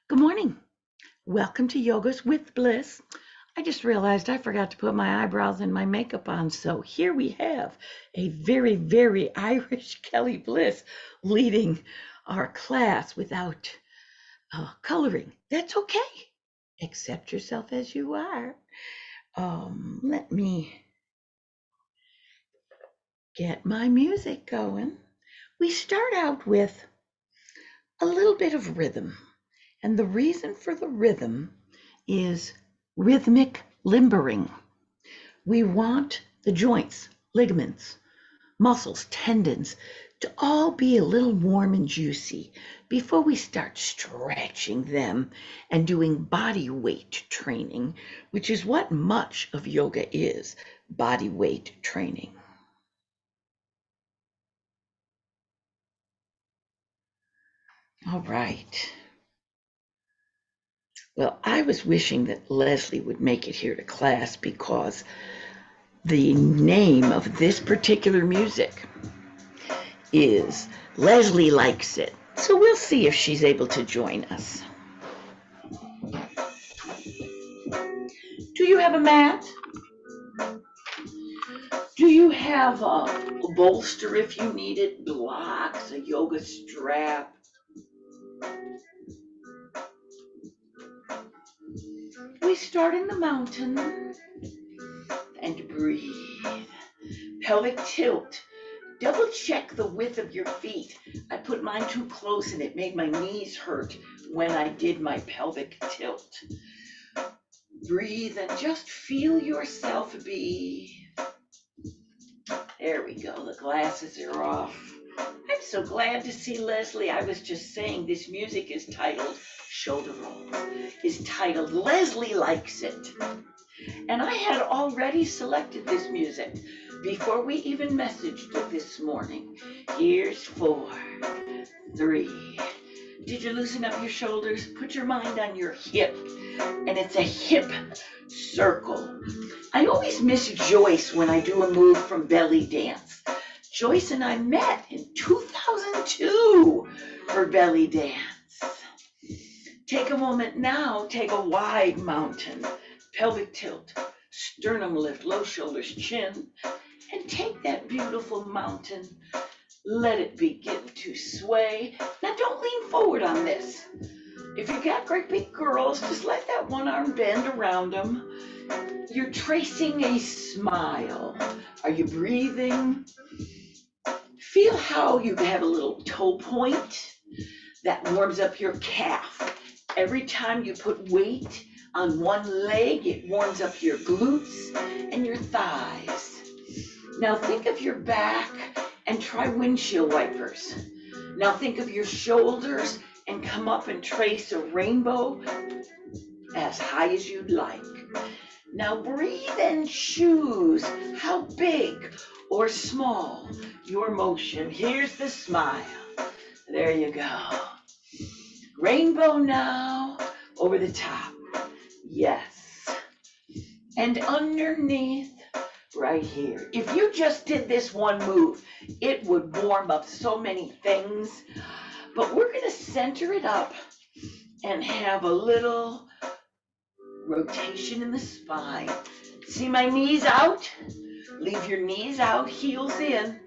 Good morning. Welcome to Yogas with Bliss. I just realized I forgot to put my eyebrows and my makeup on, so here we have a very, very Irish Kelly Bliss leading our class without coloring. That's okay. Accept yourself as you are. Let me get my music going. We start out with a little bit of rhythm. And the reason for the rhythm is rhythmic limbering. We want the joints, ligaments, muscles, tendons to all be a little warm and juicy before we start stretching them and doing body weight training, which is what much of yoga is, body weight training. All right. Well, I was wishing that Leslie would make it here to class because the name of this particular music is Leslie Likes It. So we'll see if she's able to join us. Do you have a mat? Do you have a bolster if you need it, blocks, a yoga strap? We start in the mountain and breathe. Pelvic tilt. Double check the width of your feet. I put mine too close and it made my knees hurt when I did my pelvic tilt. Breathe and just feel yourself be. There we go, the glasses are off. I'm so glad to see Leslie. I was just saying this music is titled Shoulder Rolls, is titled Leslie Likes It. And I had already selected this music before we even messaged it this morning. Here's 4, 3. Did you loosen up your shoulders? Put your mind on your hip. And it's a hip circle. I always miss Joyce when I do a move from belly dance. Joyce and I met in 2002 for belly dance. Take a moment now, take a wide mountain, pelvic tilt, sternum lift, low shoulders, chin, and take that beautiful mountain. Let it begin to sway. Now don't lean forward on this. If you've got great big girls, just let that one arm bend around them. You're tracing a smile. Are you breathing? Feel how you have a little toe point that warms up your calf. Every time you put weight on one leg, it warms up your glutes and your thighs. Now think of your back and try windshield wipers. Now think of your shoulders and come up and trace a rainbow as high as you'd like. Now breathe and choose how big or small your motion. Here's the smile. There you go. Rainbow now over the top. Yes. And underneath right here. If you just did this one move, it would warm up so many things. But we're going to center it up and have a little rotation in the spine. See my knees out? Leave your knees out, heels in.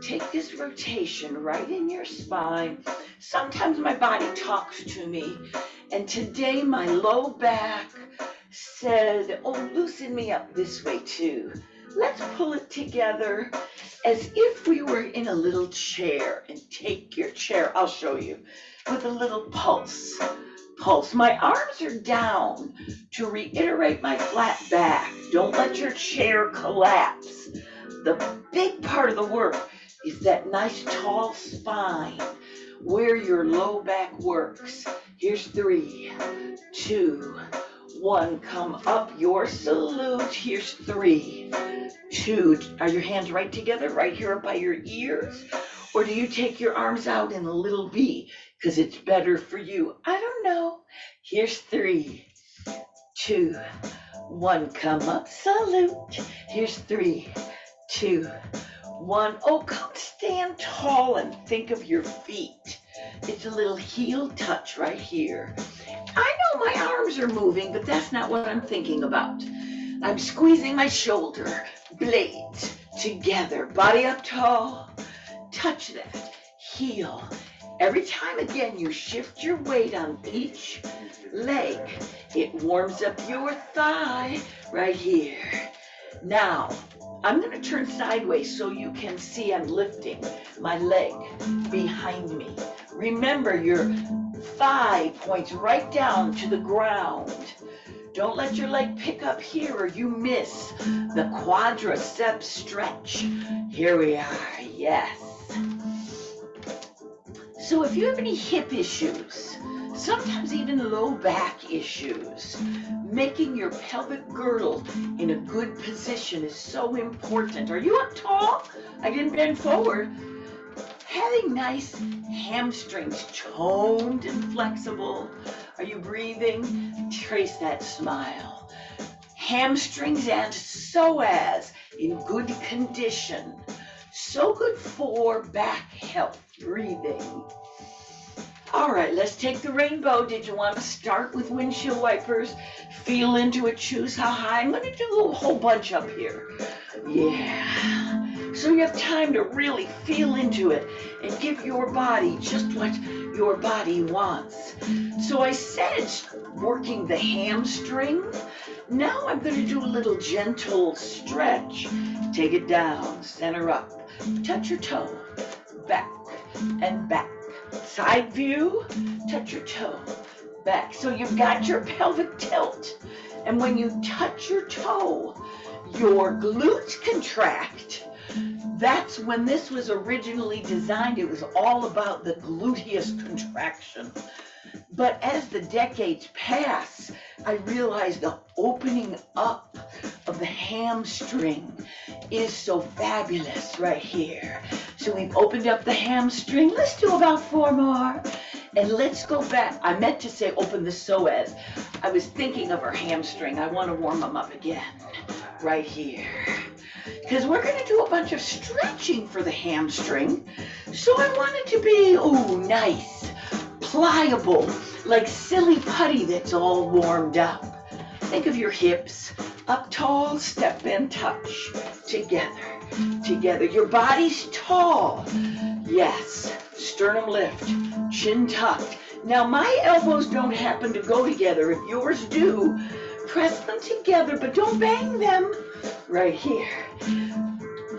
Take this rotation right in your spine. Sometimes my body talks to me, and today my low back said, oh, loosen me up this way too. Let's pull it together as if we were in a little chair, and take your chair, I'll show you, with a little pulse. Pulse. My arms are down to reiterate my flat back. Don't let your chair collapse. The big part of the work is that nice tall spine where your low back works. Here's 3, 2, 1. Come up your salute. Here's 3, 2. Are your hands right together, right here by your ears? Or do you take your arms out in a little V because it's better for you? I don't know. Here's 3, 2, 1. Come up, salute. Here's 3, 2, 1. Oh, come stand tall and think of your feet. It's a little heel touch right here. I know my arms are moving, but that's not what I'm thinking about. I'm squeezing my shoulder blades together, body up tall, touch that, heel. Every time again you shift your weight on each leg, it warms up your thigh right here. Now, I'm going to turn sideways so you can see I'm lifting my leg behind me. Remember, your thigh points right down to the ground. Don't let your leg pick up here or you miss the quadriceps stretch. Here we are, yes. So if you have any hip issues, sometimes even low back issues, making your pelvic girdle in a good position is so important. Are you up tall? I didn't bend forward. Having nice hamstrings toned and flexible. Are you breathing? Trace that smile. Hamstrings and psoas in good condition. So good for back health, breathing. All right, let's take the rainbow. Did you want to start with windshield wipers? Feel into it, choose how high. I'm going to do a whole bunch up here. Yeah. So you have time to really feel into it and give your body just what your body wants. So I said working the hamstring. Now I'm going to do a little gentle stretch. Take it down, center up. Touch your toe, back and back. Side view, touch your toe, back. So you've got your pelvic tilt. And when you touch your toe, your glutes contract. That's when this was originally designed. It was all about the gluteus contraction. But as the decades pass, I realized the opening up of the hamstring is so fabulous right here. So we've opened up the hamstring. Let's do about 4 more. And let's go back. I meant to say open the psoas. I was thinking of our hamstring. I want to warm them up again right here. Because we're going to do a bunch of stretching for the hamstring. So I want it to be, nice, pliable, like silly putty that's all warmed up. Think of your hips, up tall, step and touch, together, together. Your body's tall, yes, sternum lift, chin tucked. Now my elbows don't happen to go together. If yours do, press them together, but don't bang them. Right here.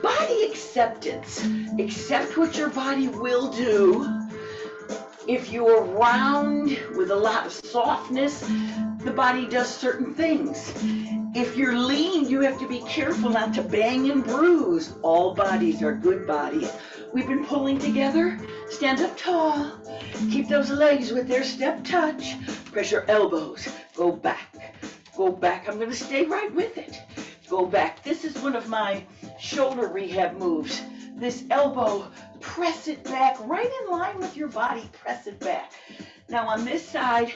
Body acceptance. Accept what your body will do. If you're round with a lot of softness, the body does certain things. If you're lean, you have to be careful not to bang and bruise. All bodies are good bodies. We've been pulling together. Stand up tall. Keep those legs with their step touch. Press your elbows. Go back. Go back. I'm going to stay right with it. Go back. This is one of my shoulder rehab moves. This elbow, press it back right in line with your body. Press it back. Now on this side,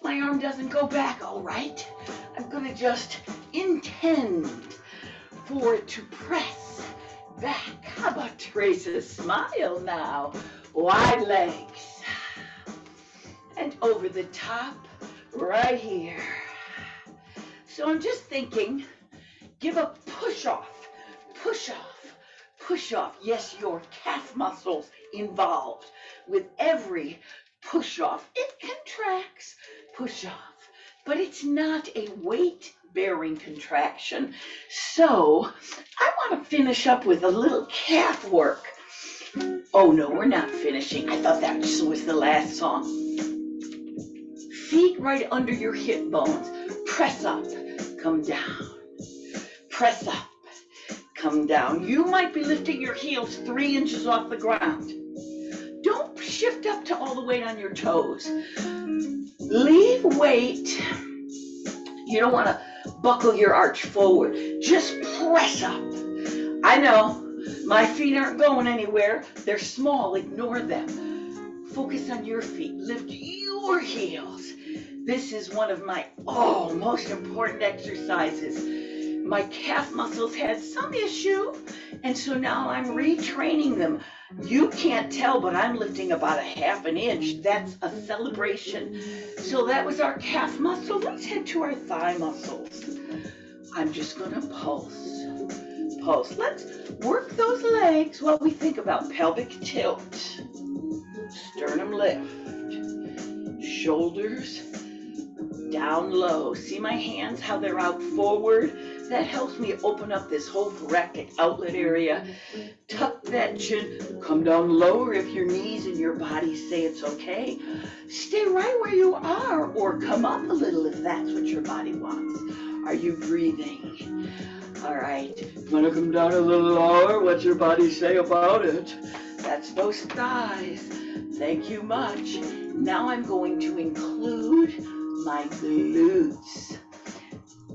my arm doesn't go back, all right? I'm going to just intend for it to press back. How about Teresa's smile now? Wide legs. And over the top, right here. So I'm just thinking, give a push off, push off, push off. Yes, your calf muscles involved. With every push off, it contracts, push off. But it's not a weight-bearing contraction. So I want to finish up with a little calf work. Oh no, we're not finishing. I thought that just was the last song. Feet right under your hip bones. Press up, come down. Press up, come down. You might be lifting your heels 3 inches off the ground. Don't shift up to all the weight on your toes. Leave weight. You don't want to buckle your arch forward. Just press up. I know, my feet aren't going anywhere. They're small, ignore them. Focus on your feet. Lift your heels. This is one of my most important exercises. my calf muscles had some issue, and so now I'm retraining them. You can't tell, but I'm lifting about a half an inch. That's a celebration. So that was our calf muscle. Let's head to our thigh muscles. I'm just gonna pulse. Let's work those legs while we think about pelvic tilt, sternum lift, shoulders down low. See my hands, how they're out forward? That helps me open up this whole thoracic outlet area. Tuck that chin, come down lower if your knees and your body say it's okay. Stay right where you are, or come up a little if that's what your body wants. Are you breathing? All right, you wanna come down a little lower? What's your body say about it? That's those thighs. Thank you much. Now I'm going to include my glutes.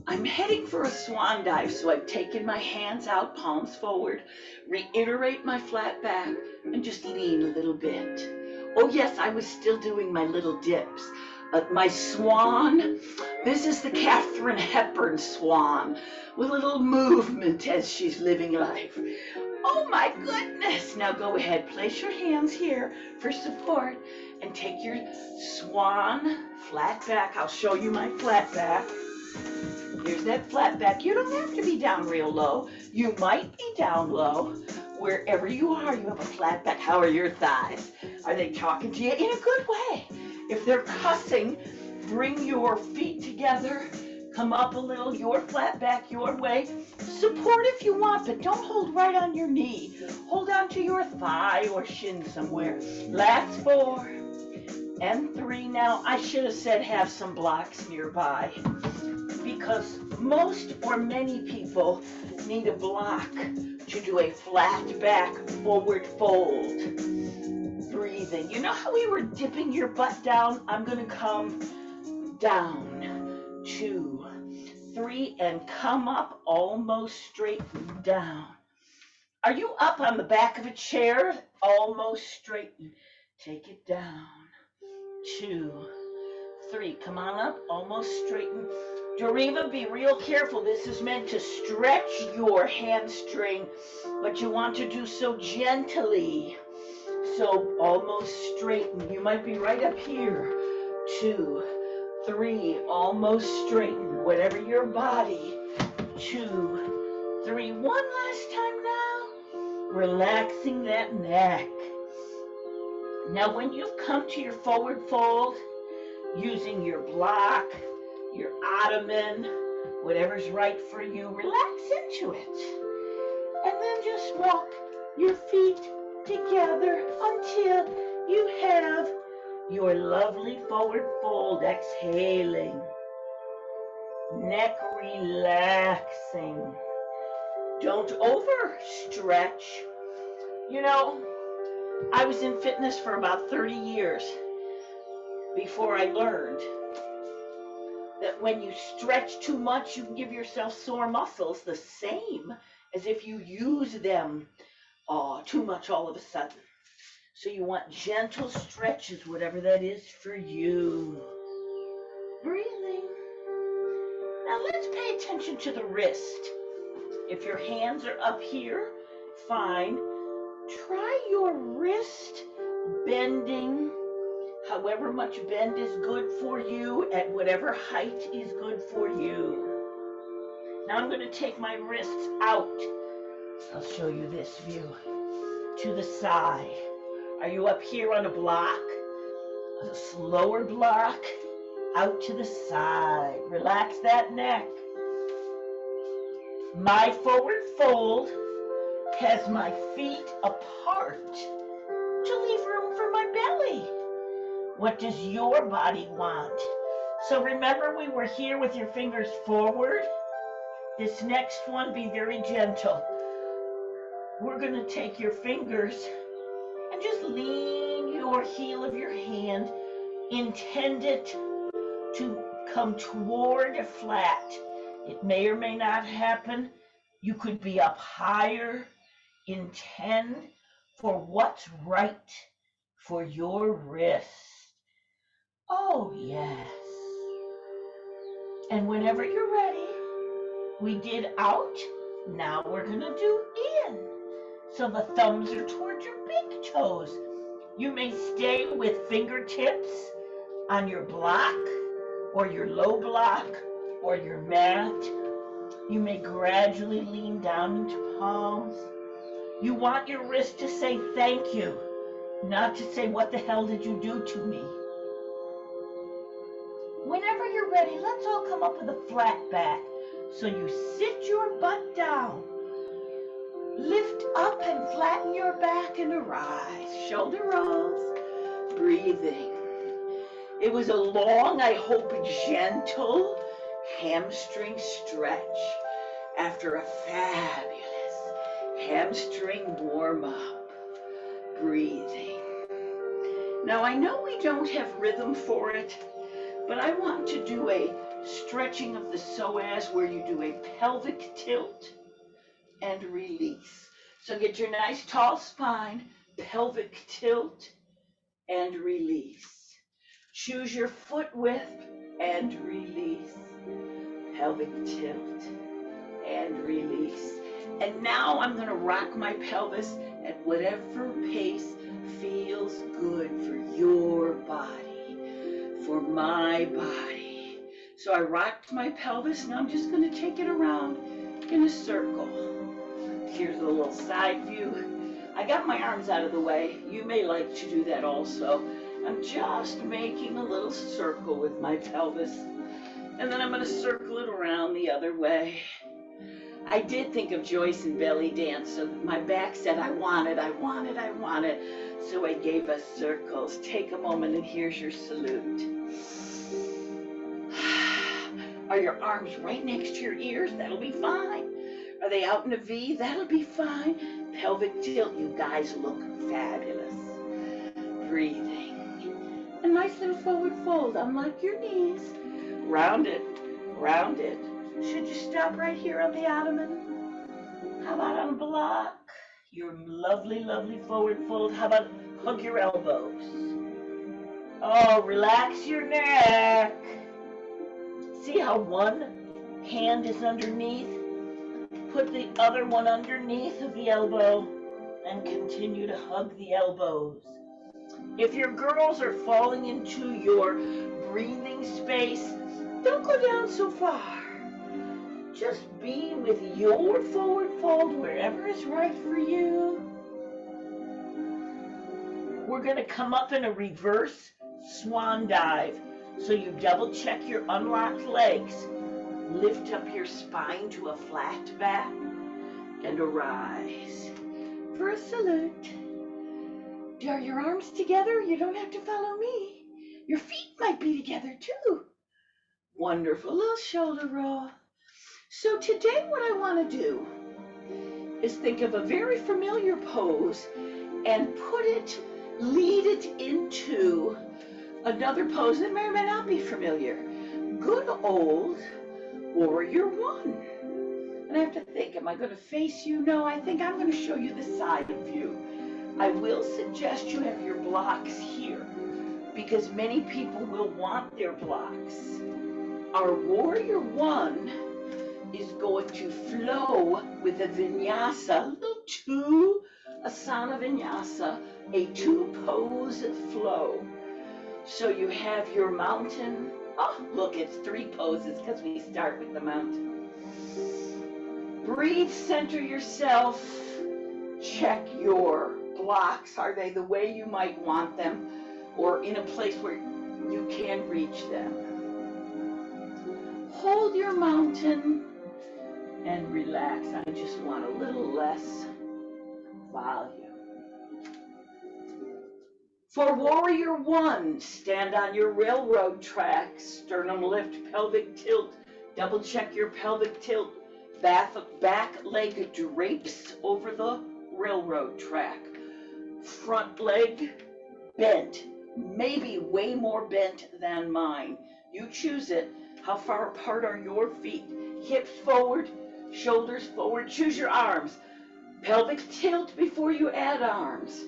I'm heading for a swan dive, so I've taken my hands out, palms forward, reiterate my flat back, and just lean a little bit. Oh yes, I was still doing my little dips. My swan, this is the Katharine Hepburn swan, with a little movement as she's living life. Oh my goodness! Now go ahead, place your hands here for support, and take your swan flat back. I'll show you my flat back. Here's that flat back. You don't have to be down real low. You might be down low. Wherever you are, you have a flat back. How are your thighs? Are they talking to you in a good way? If they're cussing, bring your feet together. Come up a little, your flat back, your way. Support if you want, but don't hold right on your knee. Hold on to your thigh or shin somewhere. Last 4 and 3. Now, I should have said have some blocks nearby, because most or many people need a block to do a flat back forward fold. Breathing. You know how we were dipping your butt down? I'm going to come down. 2, 3, and come up almost straight down. Are you up on the back of a chair? Almost straighten. Take it down. 2, 3, come on up, almost straighten. Doreva, be real careful. This is meant to stretch your hamstring, but you want to do so gently. So almost straighten. You might be right up here. 2, 3, almost straighten. Whatever your body. 2, 3. One last time now. Relaxing that neck. Now when you come to your forward fold, using your block, your ottoman, whatever's right for you, relax into it. And then just walk your feet together until you have your lovely forward fold. Exhaling. Neck relaxing. Don't overstretch. You know, I was in fitness for about 30 years before I learned that when you stretch too much, you can give yourself sore muscles, the same as if you use them too much all of a sudden. So you want gentle stretches, whatever that is for you. Breathing. Now let's pay attention to the wrist. If your hands are up here, fine. Try your wrist bending. However much bend is good for you, at whatever height is good for you. Now I'm going to take my wrists out. I'll show you this view. To the side. Are you up here on a block? A slower block. Out to the side. Relax that neck. My forward fold has my feet apart to leave room for my belly. What does your body want? So remember, we were here with your fingers forward. This next one, be very gentle. We're going to take your fingers and just lean your heel of your hand. Intend it to come toward a flat. It may or may not happen. You could be up higher. Intend for what's right for your wrist. Oh, yes. And whenever you're ready, We did out, now we're gonna do in. So the thumbs are towards your big toes. You may stay with fingertips on your block or your low block or your mat. You may gradually lean down into palms. You want your wrist to say thank you, not to say what the hell did you do to me. Whenever you're ready, let's all come up with a flat back. So you sit your butt down. Lift up and flatten your back and arise. Shoulder rolls. Breathing. It was a long, I hope gentle hamstring stretch after a fabulous hamstring warm-up. Breathing. Now I know we don't have rhythm for it, but I want to do a stretching of the psoas where you do a pelvic tilt and release. So get your nice tall spine, pelvic tilt and release. Choose your foot width and release. Pelvic tilt and release. And now I'm going to rock my pelvis at whatever pace feels good for your body, for my body. So I rocked my pelvis, and I'm just going to take it around in a circle. Here's a little side view. I got my arms out of the way. You may like to do that also. I'm just making a little circle with my pelvis, and then I'm going to circle it around the other way. I did think of Joyce and belly dance, so my back said, I want it, I want it, I want it. So I gave us circles. Take a moment, and here's your salute. Are your arms right next to your ears? That'll be fine. Are they out in a V? That'll be fine. Pelvic tilt, you guys look fabulous. Breathing. A nice little forward fold, unlock your knees. Round it, round it. Should you stop right here on the ottoman? How about on a block? Your lovely, lovely forward fold. How about hug your elbows? Oh, relax your neck. See how one hand is underneath? Put the other one underneath of the elbow and continue to hug the elbows. If your girls are falling into your breathing space, don't go down so far. Just be with your forward fold wherever is right for you. We're going to come up in a reverse swan dive. So you double check your unlocked legs, lift up your spine to a flat back, and arise for a salute. Are your arms together? You don't have to follow me. Your feet might be together too. Wonderful little shoulder roll. So today what I want to do is think of a very familiar pose and lead it into another pose that may or may not be familiar. Good old warrior one. And I have to think, am I going to face you? No, I think I'm going to show you the side view. I will suggest you have your blocks here because many people will want their blocks. Our warrior one is going to flow with a vinyasa, asana vinyasa, a two-pose flow. So you have your mountain. Oh, look, it's three poses because we start with the mountain. Breathe, center yourself. Check your blocks. Are they the way you might want them or in a place where you can reach them? Hold your mountain and relax. I just want a little less volume. For warrior one, stand on your railroad track, sternum lift, pelvic tilt, double check your pelvic tilt, back leg drapes over the railroad track, front leg bent, maybe way more bent than mine. You choose it. How far apart are your feet? Hips forward, shoulders forward, choose your arms. Pelvic tilt before you add arms.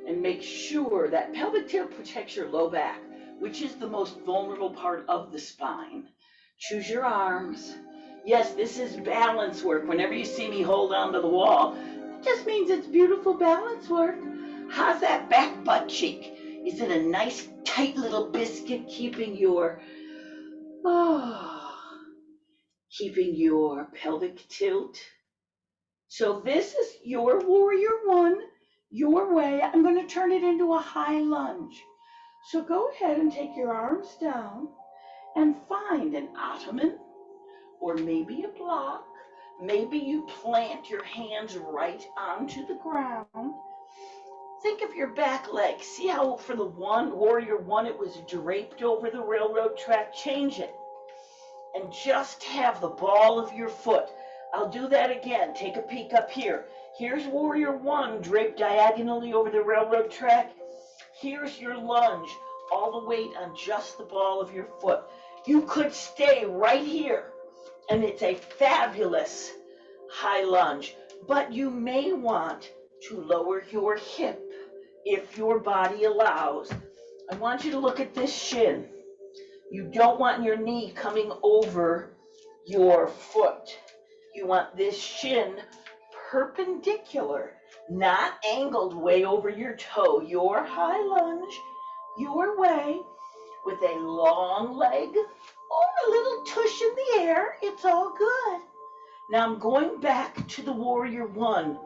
And make sure that pelvic tilt protects your low back, which is the most vulnerable part of the spine. Choose your arms. Yes, this is balance work. Whenever you see me hold on to the wall, it just means it's beautiful balance work. How's that back butt cheek? Is it a nice tight little biscuit keeping your keeping your pelvic tilt? So this is your warrior one, your way. I'm going to turn it into a high lunge. So go ahead and take your arms down and find an ottoman or maybe a block. Maybe you plant your hands right onto the ground. Think of your back leg. See how for the warrior one, it was draped over the railroad track? Change it and just have the ball of your foot. I'll do that again. Take a peek up here. Here's warrior one draped diagonally over the railroad track. Here's your lunge, all the weight on just the ball of your foot. You could stay right here, and it's a fabulous high lunge, but you may want to lower your hip if your body allows. I want you to look at this shin. You don't want your knee coming over your foot. You want this shin perpendicular, not angled way over your toe. Your high lunge, your way, with a long leg or a little tush in the air. It's all good. Now I'm going back to the warrior one.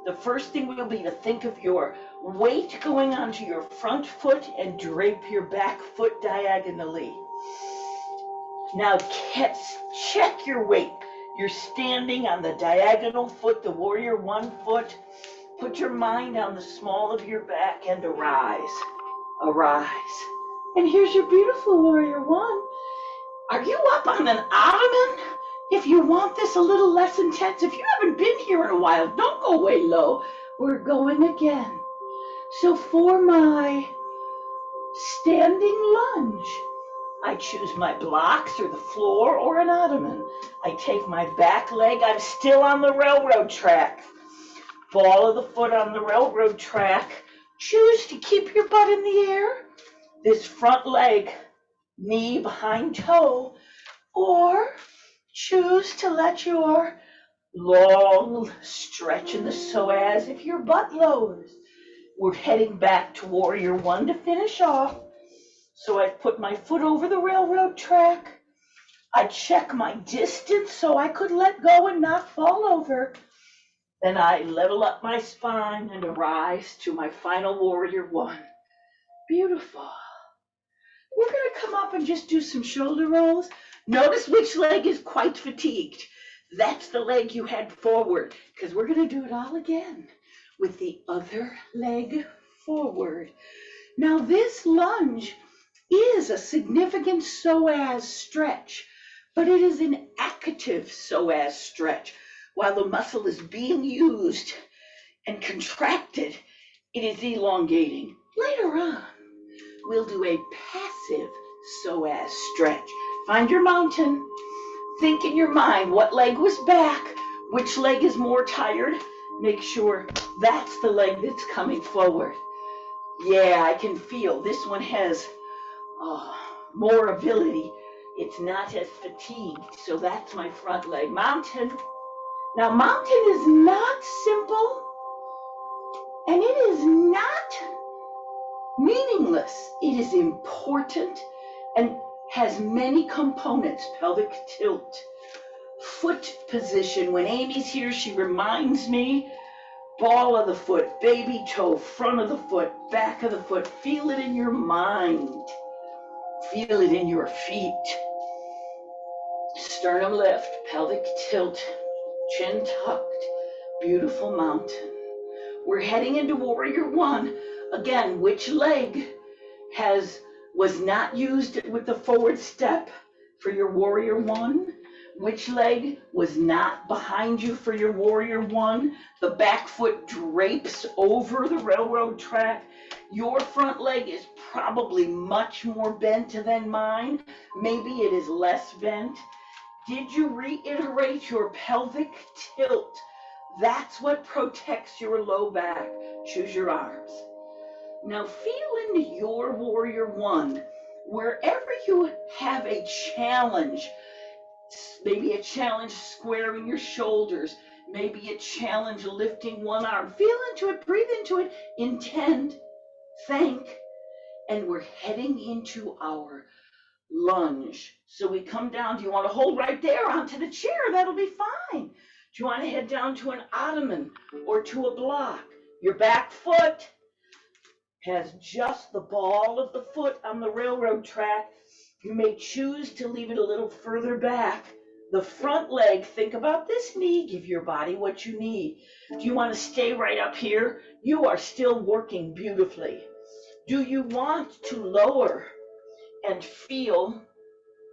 The first thing will be to think of your weight going onto your front foot and drape your back foot diagonally. Now check your weight. You're standing on the diagonal foot, the warrior one foot. Put your mind on the small of your back and arise. Arise. And here's your beautiful warrior one. Are you up on an ottoman? If you want this a little less intense, if you haven't been here in a while, don't go way low. We're going again. So for my standing lunge, I choose my blocks or the floor or an ottoman. I take my back leg. I'm still on the railroad track. Ball of the foot on the railroad track. Choose to keep your butt in the air. This front leg, knee behind toe, or choose to let your long stretch in the psoas if your butt lowers. We're heading back to warrior one to finish off. So I put my foot over the railroad track. I check my distance so I could let go and not fall over. Then I level up my spine and arise to my final warrior one. Beautiful. We're going to come up and just do some shoulder rolls. Notice which leg is quite fatigued. That's the leg you had forward, because we're going to do it all again with the other leg forward. Now this lunge is a significant psoas stretch, but it is an active psoas stretch. While the muscle is being used and contracted, it is elongating. Later on, we'll do a passive psoas stretch. Find your mountain. Think in your mind what leg was back, which leg is more tired. Make sure that's the leg that's coming forward. Yeah, I can feel this one has more ability. It's not as fatigued, so that's my front leg. Mountain. Now, mountain is not simple, and it is not meaningless. It is important and has many components. Pelvic tilt, foot position. When Amy's here, she reminds me, ball of the foot, baby toe, front of the foot, back of the foot. Feel it in your mind. Feel it in your feet. Sternum lift, pelvic tilt, chin tucked, beautiful mountain. We're heading into warrior one. Again, which leg was not used with the forward step for your warrior one? Which leg was not behind you for your warrior one? The back foot drapes over the railroad track. Your front leg is probably much more bent than mine. Maybe it is less bent. Did you reiterate your pelvic tilt? That's what protects your low back. Choose your arms. Now feel into your warrior one. Wherever you have a challenge, Maybe a challenge squaring your shoulders. Maybe a challenge lifting one arm. Feel into it, breathe into it, intend, thank, and we're heading into our lunge. So we come down. Do you want to hold right there onto the chair? That'll be fine. Do you want to head down to an ottoman or to a block? Your back foot has just the ball of the foot on the railroad track. You may choose to leave it a little further back. The front leg, think about this knee, give your body what you need. Do you want to stay right up here? You are still working beautifully. Do you want to lower and feel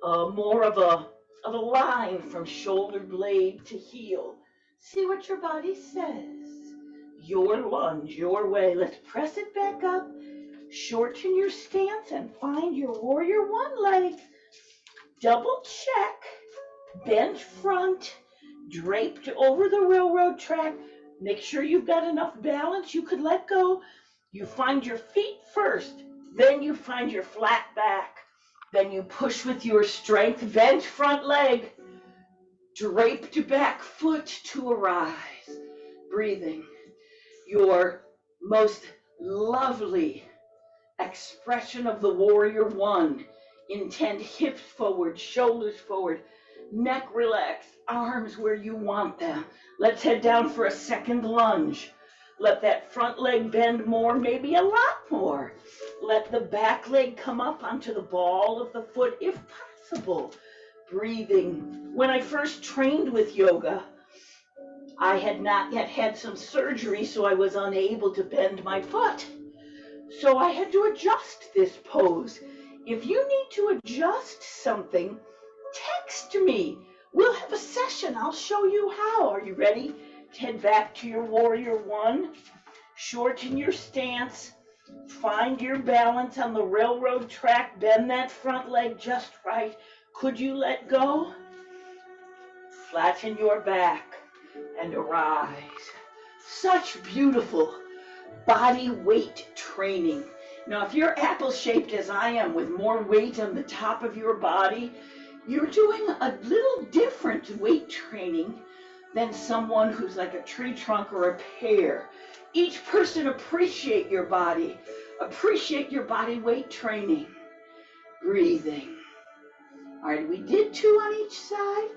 more of a line from shoulder blade to heel? See what your body says. Your lunge, your way. Let's press it back up. Shorten your stance and find your warrior one leg. Double check. Bend front. Draped over the railroad track. Make sure you've got enough balance. You could let go. You find your feet first. Then you find your flat back. Then you push with your strength. Bent front leg. Draped back foot to arise. Breathing. Your most lovely expression of the warrior one. Intend hips forward, shoulders forward, neck relaxed, arms where you want them. Let's head down for a second lunge. Let that front leg bend more, maybe a lot more. Let the back leg come up onto the ball of the foot if possible. Breathing. When I first trained with yoga, I had not yet had some surgery, so I was unable to bend my foot. So I had to adjust this pose. If you need to adjust something, text me. We'll have a session. I'll show you how. Are you ready? Head back to your warrior one. Shorten your stance. Find your balance on the railroad track. Bend that front leg just right. Could you let go? Flatten your back and arise. Such beautiful body weight training. Now, if you're apple-shaped as I am with more weight on the top of your body, you're doing a little different weight training than someone who's like a tree trunk or a pear. Each person appreciate your body weight training. Breathing. All right, we did 2 on each side.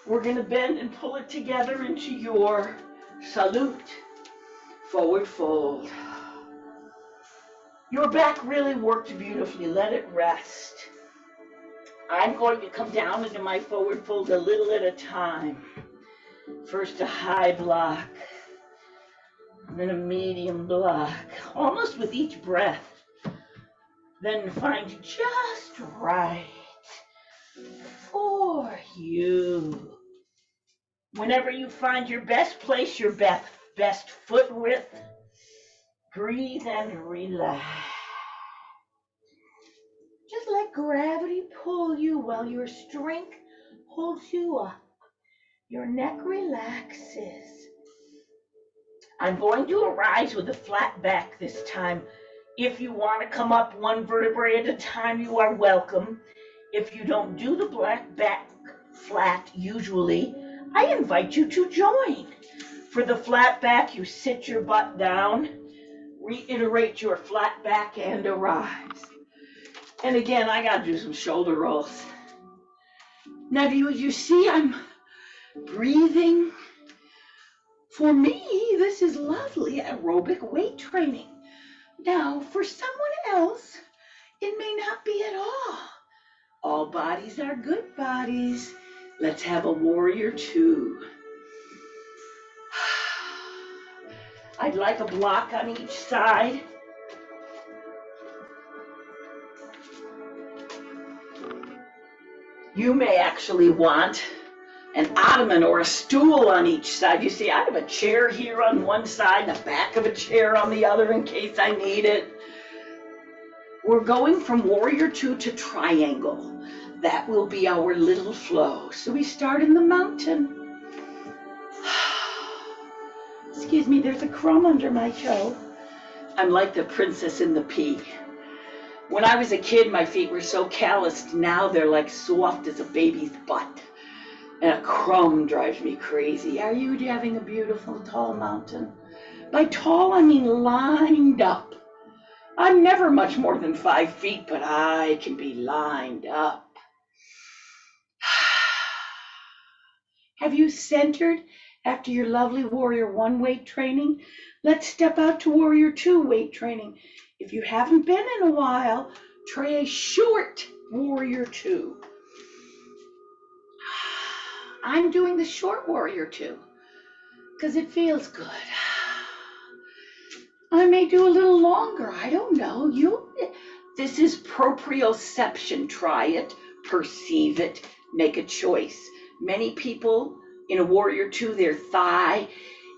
We're going to bend and pull it together into your salute. Forward fold. Your back really worked beautifully. Let it rest. I'm going to come down into my forward fold a little at a time. First a high block, then a medium block, almost with each breath. Then find just right for you. Whenever you find your best place, your best foot width, breathe and relax. Just let gravity pull you while your strength holds you up. Your neck relaxes. I'm going to arise with a flat back this time. If you want to come up one vertebrae at a time, you are welcome. If you don't do the black back flat usually, I invite you to join. For the flat back, you sit your butt down, reiterate your flat back and arise. And again, I got to do some shoulder rolls. Now, do you see I'm breathing? For me, this is lovely aerobic weight training. Now, for someone else, it may not be at all. All bodies are good bodies. Let's have a warrior two. I'd like a block on each side. You may actually want an ottoman or a stool on each side. You see, I have a chair here on one side, the back of a chair on the other in case I need it. We're going from warrior two to triangle. That will be our little flow. So we start in the mountain. Excuse me, there's a crumb under my toe. I'm like the princess in the pea. When I was a kid, my feet were so calloused. Now they're like soft as a baby's butt. And a crumb drives me crazy. Are you having a beautiful tall mountain? By tall, I mean lined up. I'm never much more than 5 feet, but I can be lined up. Have you centered after your lovely Warrior 1 weight training? Let's step out to Warrior 2 weight training. If you haven't been in a while, try a short Warrior 2. I'm doing the short Warrior 2 because it feels good. I may do a little longer. I don't know. This is proprioception. Try it, perceive it, make a choice. Many people in a Warrior 2, their thigh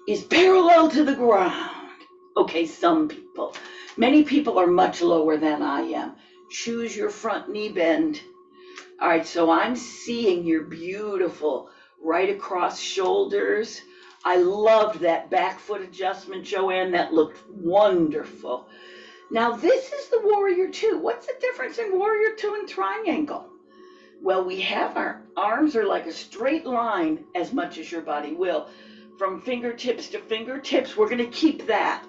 is parallel to the ground. Okay, some people. Many people are much lower than I am. Choose your front knee bend. All right, so I'm seeing your beautiful right across shoulders. I loved that back foot adjustment, Joanne. That looked wonderful. Now, this is the Warrior 2. What's the difference in Warrior 2 and triangle? Well, we have our arms are like a straight line as much as your body will. From fingertips to fingertips, we're going to keep that.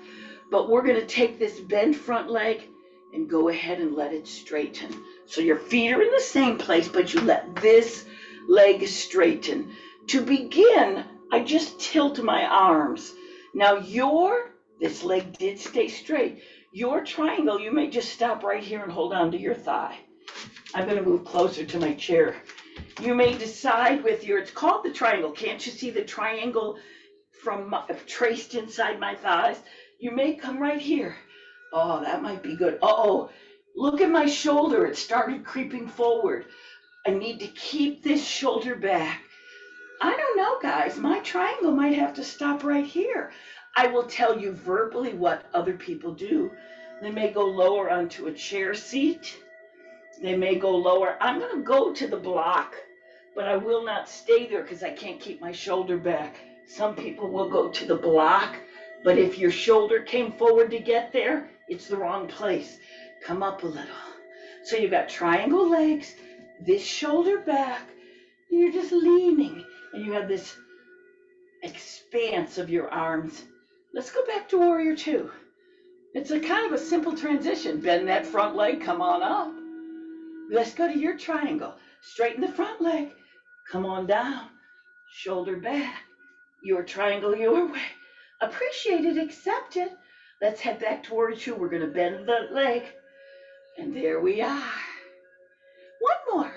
But we're going to take this bent front leg and go ahead and let it straighten. So your feet are in the same place, but you let this leg straighten. To begin, I just tilt my arms. Now this leg did stay straight. Your triangle, you may just stop right here and hold on to your thigh. I'm going to move closer to my chair. You may decide it's called the triangle. Can't you see the triangle traced inside my thighs? You may come right here. Oh, that might be good. Look at my shoulder. It started creeping forward. I need to keep this shoulder back. I don't know, guys. My triangle might have to stop right here. I will tell you verbally what other people do. They may go lower onto a chair seat. They may go lower. I'm going to go to the block, but I will not stay there because I can't keep my shoulder back. Some people will go to the block, but if your shoulder came forward to get there, it's the wrong place. Come up a little. So you've got triangle legs, this shoulder back, you're just leaning, and you have this expanse of your arms. Let's go back to Warrior 2. It's a kind of a simple transition. Bend that front leg, come on up. Let's go to your triangle. Straighten the front leg, come on down, shoulder back. Your triangle, your way. Appreciate it, accept it. Let's head back to Warrior 2. We're going to bend the leg, and there we are. One more.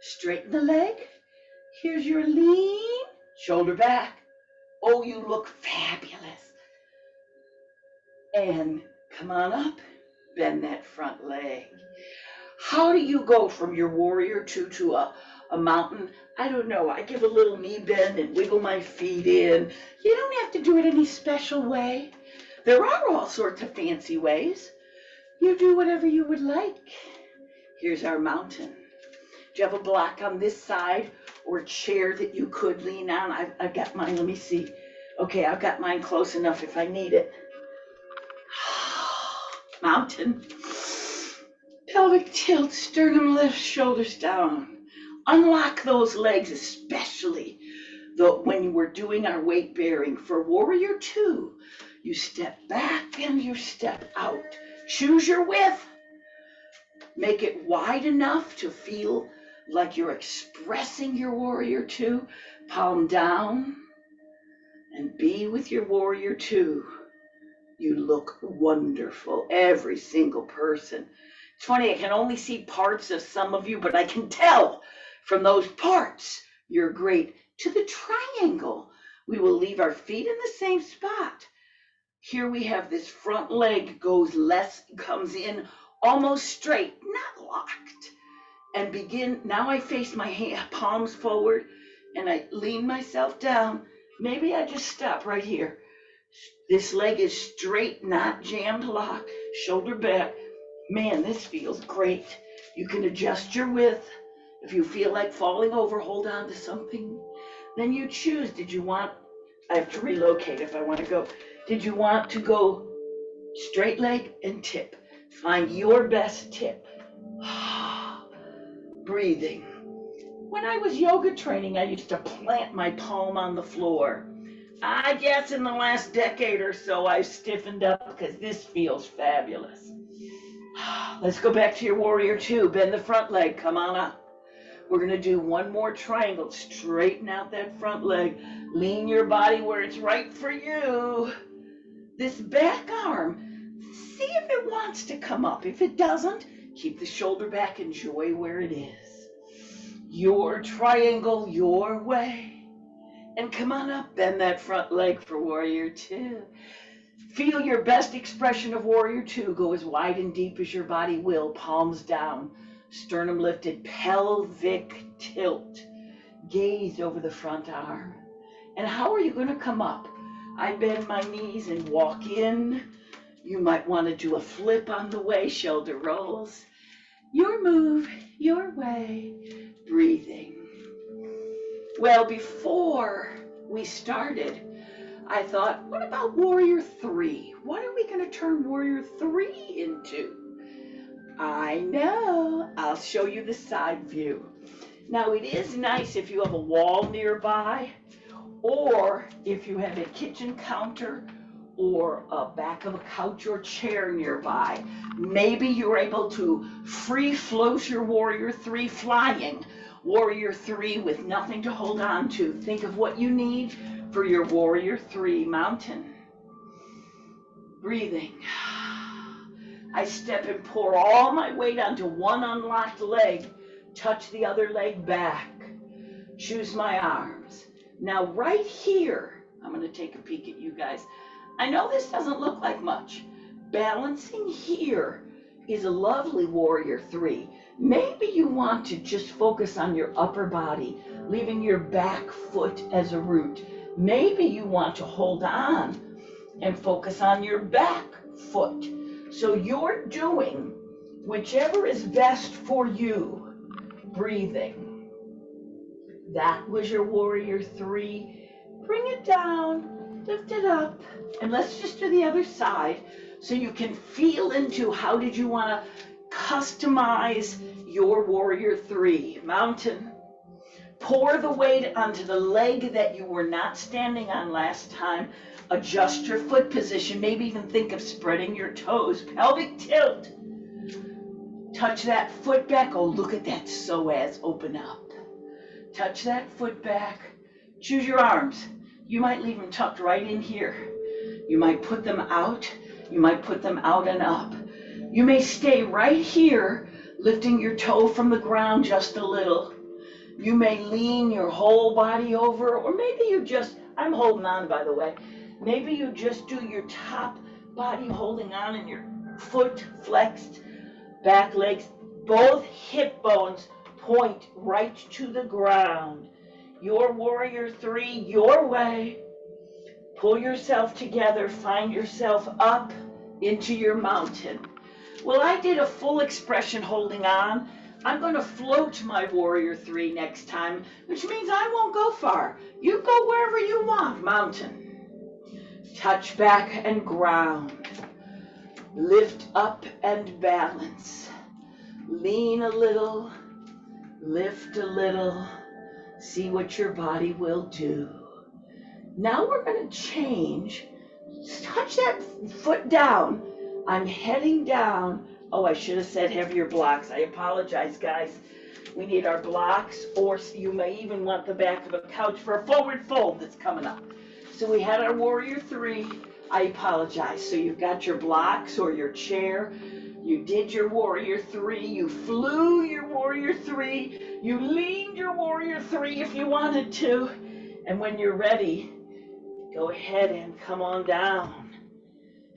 Straighten the leg. Here's your lean, shoulder back. Oh, you look fabulous. And come on up, bend that front leg. How do you go from your Warrior 2 to a mountain? I don't know. I give a little knee bend and wiggle my feet in. You don't have to do it any special way. There are all sorts of fancy ways. You do whatever you would like. Here's our mountain. Do you have a block on this side or a chair that you could lean on? I've got mine. Let me see. Okay, I've got mine close enough if I need it. Mountain. Pelvic tilt, sternum lift, shoulders down. Unlock those legs, especially when you were doing our weight bearing. For Warrior 2, you step back and you step out. Choose your width. Make it wide enough to feel like you're expressing your Warrior 2. Palm down and be with your Warrior 2. You look wonderful, every single person. It's funny, I can only see parts of some of you, but I can tell from those parts you're great. To the triangle, we will leave our feet in the same spot. Here we have this front leg comes in almost straight, not locked. And begin, now I face my palms forward and I lean myself down. Maybe I just stop right here. This leg is straight, not jammed, locked, shoulder back. Man, this feels great. You can adjust your width. If you feel like falling over, hold on to something. Then you choose, I have to relocate if I want to go. Did you want to go straight leg and tip? Find your best tip. Breathing. When I was yoga training, I used to plant my palm on the floor. I guess in the last decade or so, I've stiffened up because this feels fabulous. Let's go back to your warrior two. Bend the front leg. Come on up. We're going to do one more triangle. Straighten out that front leg. Lean your body where it's right for you. This back arm, see if it wants to come up. If it doesn't, keep the shoulder back. Enjoy where it is. Your triangle, your way. And come on up. Bend that front leg for warrior two. Feel your best expression of warrior two. Go as wide and deep as your body will. Palms down. Sternum lifted, pelvic tilt. Gaze over the front arm. And how are you going to come up? I bend my knees and walk in. You might want to do a flip on the way, shoulder rolls. Your move, your way, breathing. Well, before we started, I thought, what about warrior three? What are we going to turn warrior three into? I know. I'll show you the side view. Now, it is nice if you have a wall nearby, or if you have a kitchen counter or a back of a couch or chair nearby. Maybe you're able to free float your warrior three flying. Warrior three with nothing to hold on to. Think of what you need for your warrior three mountain. Breathing. I step and pour all my weight onto one unlocked leg. Touch the other leg back. Choose my arms. Now right here, I'm going to take a peek at you guys. I know this doesn't look like much. Balancing here is a lovely warrior three. Maybe you want to just focus on your upper body, leaving your back foot as a root. Maybe you want to hold on and focus on your back foot. So you're doing whichever is best for you. Breathing. That was your warrior three. Bring it down, lift it up, and let's just do the other side so you can feel into how did you want to customize your warrior three. Mountain. Pour the weight onto the leg that you were not standing on last time. Adjust your foot position. Maybe even think of spreading your toes. Pelvic tilt. Touch that foot back. Oh, look at that psoas open up. Touch that foot back. Choose your arms. You might leave them tucked right in here. You might put them out. You might put them out and up. You may stay right here, lifting your toe from the ground just a little. You may lean your whole body over, or maybe you just, I'm holding on by the way, maybe you just do your top body holding on and your foot flexed, back legs, both hip bones point right to the ground. Your warrior three, your way. Pull yourself together, find yourself up into your mountain. Well, I did a full expression holding on. I'm going to float my warrior three next time, which means I won't go far. You go wherever you want, mountain. Touch back and ground. Lift up and balance. Lean a little, lift a little. See what your body will do. Now we're going to change. Touch that foot down. I'm heading down. Oh, I should have said heavier blocks. I apologize, guys. We need our blocks, or you may even want the back of a couch for a forward fold that's coming up. So we had our warrior three. I apologize. So you've got your blocks or your chair. You did your warrior three. You flew your warrior three. You leaned your warrior three if you wanted to. And when you're ready, go ahead and come on down.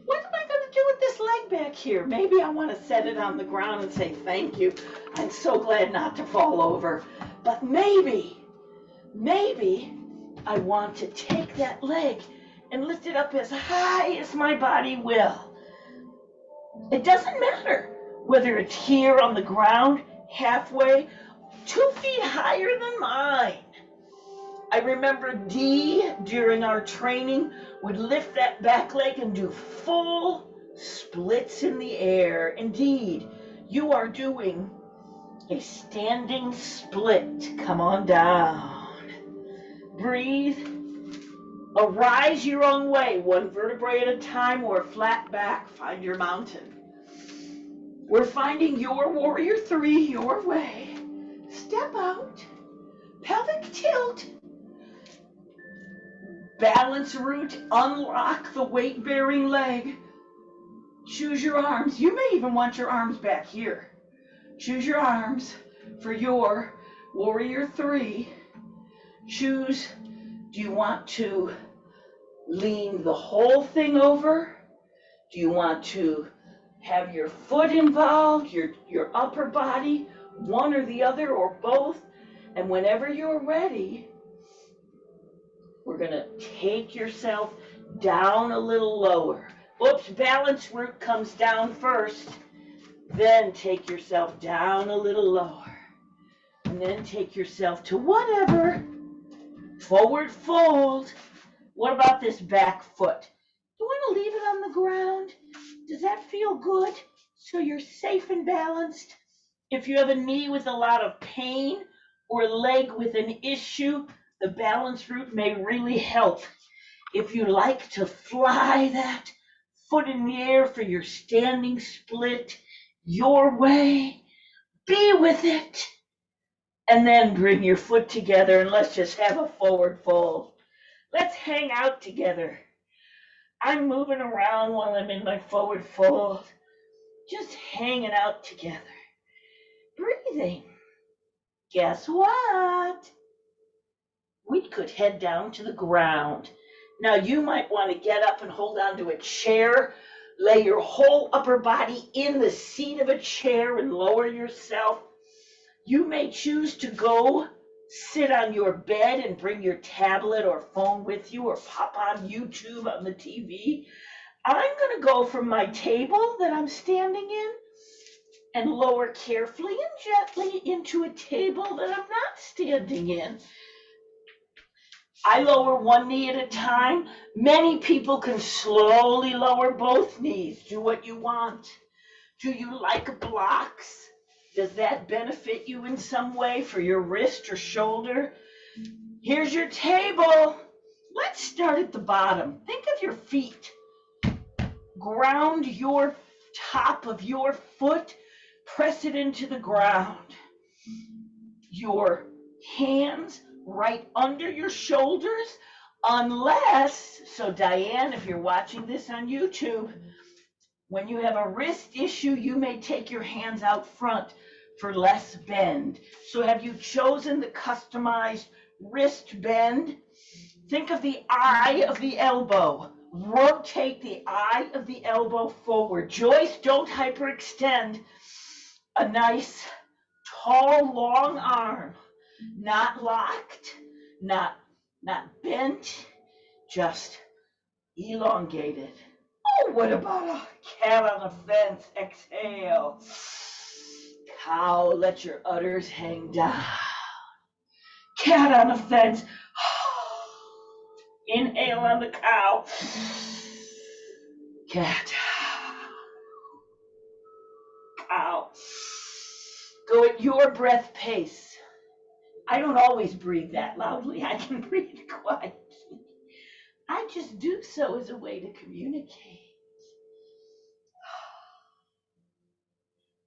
What am I going to do with this leg back here? Maybe I want to set it on the ground and say thank you. I'm so glad not to fall over. But maybe I want to take that leg and lift it up as high as my body will. It doesn't matter whether it's here on the ground, halfway, 2 feet higher than mine. I remember Dee, during our training, would lift that back leg and do full splits in the air. Indeed, you are doing a standing split. Come on down. Breathe. Arise your own way, one vertebrae at a time or flat back. Find your mountain. We're finding your warrior three your way. Step out. Pelvic tilt. Balance root. Unlock the weight-bearing leg. Choose your arms. You may even want your arms back here. Choose your arms for your warrior three. Choose, do you want to lean the whole thing over? Do you want to have your foot involved, your upper body, one or the other or both? And whenever you're ready, we're gonna take yourself down a little lower. Oops, balance root comes down first. Then take yourself down a little lower. And then take yourself to whatever. Forward fold. What about this back foot? You want to leave it on the ground? Does that feel good? So you're safe and balanced? If you have a knee with a lot of pain or a leg with an issue, the balance root may really help. If you like to fly that foot in the air for your standing split your way, be with it. And then bring your foot together and let's just have a forward fold. Let's hang out together. I'm moving around while I'm in my forward fold, just hanging out together, breathing. Guess what? We could head down to the ground. Now you might want to get up and hold on to a chair, lay your whole upper body in the seat of a chair and lower yourself. You may choose to go sit on your bed and bring your tablet or phone with you or pop on YouTube on the TV. I'm going to go from my table that I'm standing in and lower carefully and gently into a table that I'm not standing in. I lower one knee at a time. Many people can slowly lower both knees. Do what you want. Do you like blocks? Does that benefit you in some way for your wrist or shoulder? Here's your table. Let's start at the bottom. Think of your feet. Ground your top of your foot. Press it into the ground. Your hands right under your shoulders, unless, so Diane, if you're watching this on YouTube, when you have a wrist issue, you may take your hands out front for less bend. So have you chosen the customized wrist bend? Think of the eye of the elbow. Rotate the eye of the elbow forward. Joyce, don't hyperextend. A nice, tall, long arm. Not locked, not bent, just elongated. Oh, what about a cat on a fence? Exhale. Cow, let your udders hang down. Cat on a fence. Inhale on the cow. Cat. Cow. Go at your breath pace. I don't always breathe that loudly. I can breathe quietly. I just do so as a way to communicate.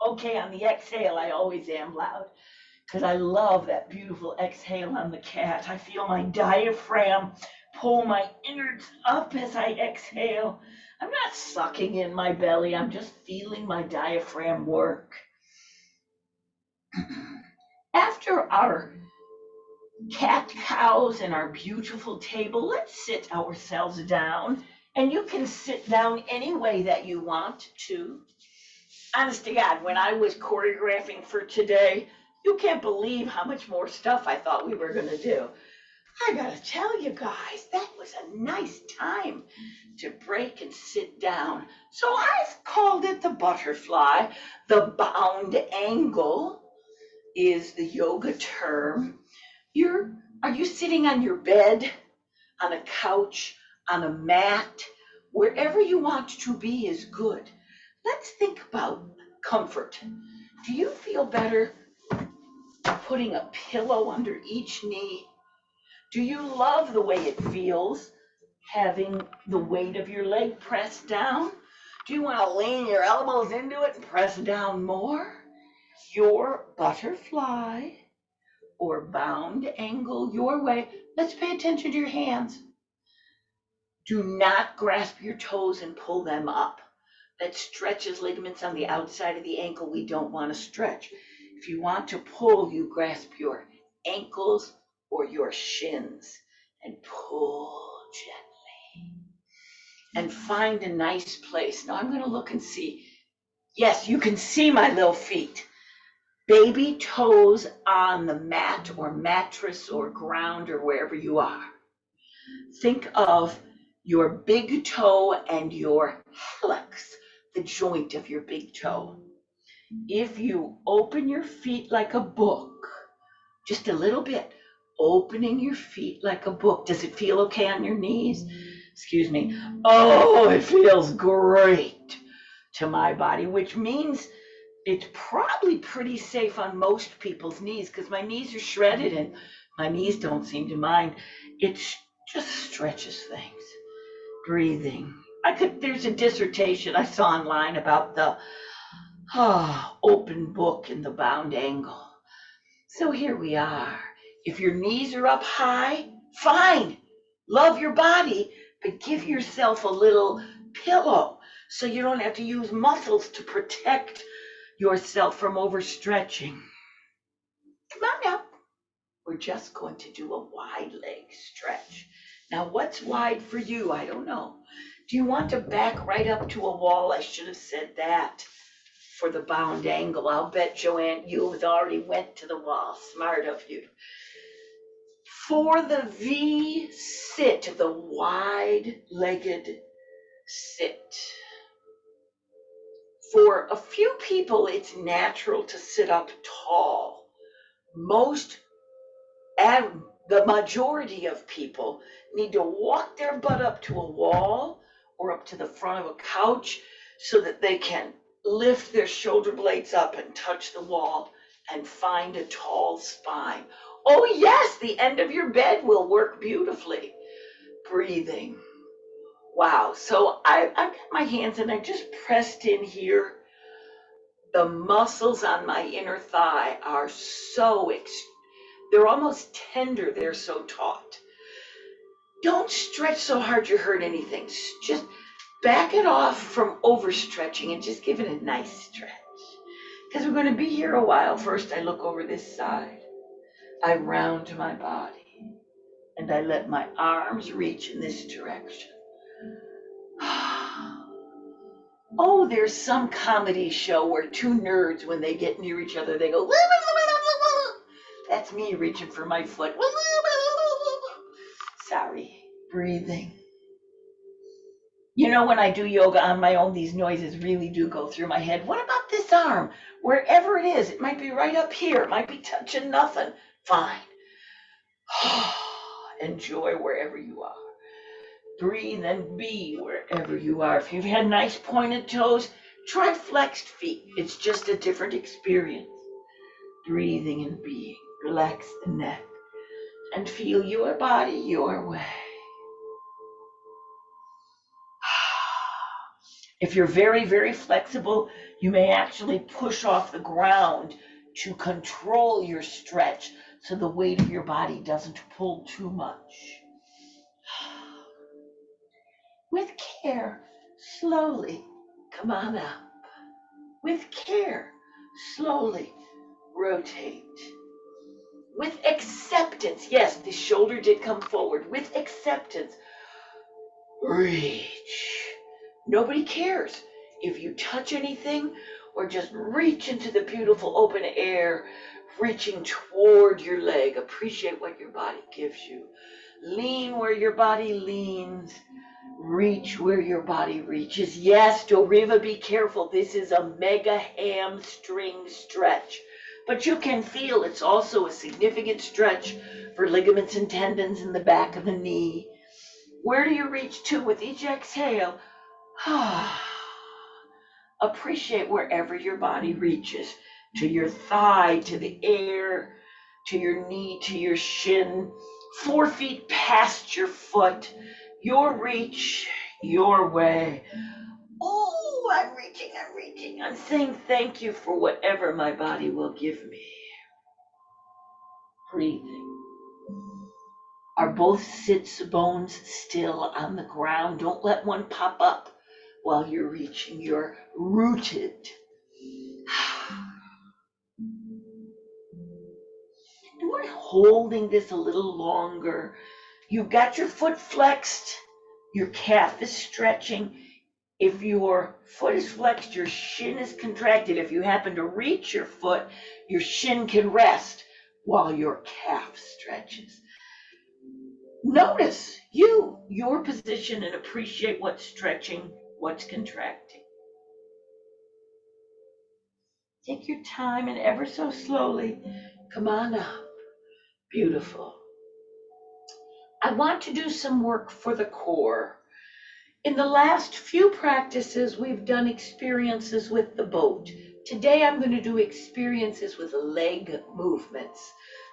Okay, on the exhale, I always am loud because I love that beautiful exhale on the cat. I feel my diaphragm pull my innards up as I exhale. I'm not sucking in my belly. I'm just feeling my diaphragm work. After our cat cows and our beautiful table, let's sit ourselves down. And you can sit down any way that you want to. Honest to God, when I was choreographing for today, you can't believe how much more stuff I thought we were going to do. I gotta tell you guys, that was a nice time to break and sit down. So I've called it the butterfly. The bound angle is the yoga term. Are you sitting on your bed, on a couch, on a mat? Wherever you want to be is good. Let's think about comfort. Do you feel better putting a pillow under each knee? Do you love the way it feels having the weight of your leg pressed down? Do you want to lean your elbows into it and press down more? Your butterfly or bound angle, your way. Let's pay attention to your hands. Do not grasp your toes and pull them up. That stretches ligaments on the outside of the ankle we don't want to stretch. If you want to pull, you grasp your ankles or your shins and pull gently. And find a nice place. Now I'm going to look and see. Yes, you can see my little feet. Baby toes on the mat or mattress or ground or wherever you are. Think of your big toe and your hallux, the joint of your big toe. If you open your feet like a book, just a little bit, opening your feet like a book. Does it feel okay on your knees? Excuse me. Oh, it feels great to my body, which means it's probably pretty safe on most people's knees because my knees are shredded and my knees don't seem to mind. It just stretches things. Breathing. There's a dissertation I saw online about the open book and the bound angle. So here we are. If your knees are up high, fine. Love your body, but give yourself a little pillow so you don't have to use muscles to protect yourself from overstretching. Come on up. We're just going to do a wide leg stretch. Now, what's wide for you? I don't know. Do you want to back right up to a wall? I should have said that for the bound angle. I'll bet, Joanne, you have already went to the wall. Smart of you. For the V sit, the wide-legged sit. For a few people, it's natural to sit up tall. The majority of people need to walk their butt up to a wall or up to the front of a couch so that they can lift their shoulder blades up and touch the wall and find a tall spine. Oh yes, the end of your bed will work beautifully. Breathing. Wow, so I've got my hands and I just pressed in here. The muscles on my inner thigh are they're almost tender, they're so taut. Don't stretch so hard you hurt anything. Just back it off from overstretching and just give it a nice stretch. Because we're going to be here a while. First, I look over this side. I round my body. And I let my arms reach in this direction. Oh, there's some comedy show where two nerds, when they get near each other, they go, that's me reaching for my foot. Sorry, breathing. You know, when I do yoga on my own, these noises really do go through my head. What about this arm? Wherever it is, it might be right up here. It might be touching nothing. Fine. Enjoy wherever you are. Breathe and be wherever you are. If you've had nice pointed toes, try flexed feet. It's just a different experience. Breathing and being. Relax the neck and feel your body your way. If you're very, very flexible, you may actually push off the ground to control your stretch so the weight of your body doesn't pull too much. With care, slowly come on up. With care, slowly rotate. With acceptance, yes, the shoulder did come forward. With acceptance, reach. Nobody cares if you touch anything or just reach into the beautiful open air, reaching toward your leg. Appreciate what your body gives you. Lean where your body leans. Reach where your body reaches. Yes, Doriva, be careful. This is a mega hamstring stretch. But you can feel it's also a significant stretch for ligaments and tendons in the back of the knee. Where do you reach to with each exhale? Appreciate wherever your body reaches, to your thigh, to the air, to your knee, to your shin, 4 feet past your foot, your reach, your way. Oh, I'm reaching. I'm saying thank you for whatever my body will give me. Breathing. Are both sits bones still on the ground? Don't let one pop up while you're reaching. You're rooted. And we're holding this a little longer. You've got your foot flexed. Your calf is stretching. If your foot is flexed, your shin is contracted. If you happen to reach your foot, your shin can rest while your calf stretches. Notice your position, and appreciate what's stretching, what's contracting. Take your time and ever so slowly, come on up. Beautiful. I want to do some work for the core. In the last few practices, we've done experiences with the boat. Today, I'm going to do experiences with leg movements.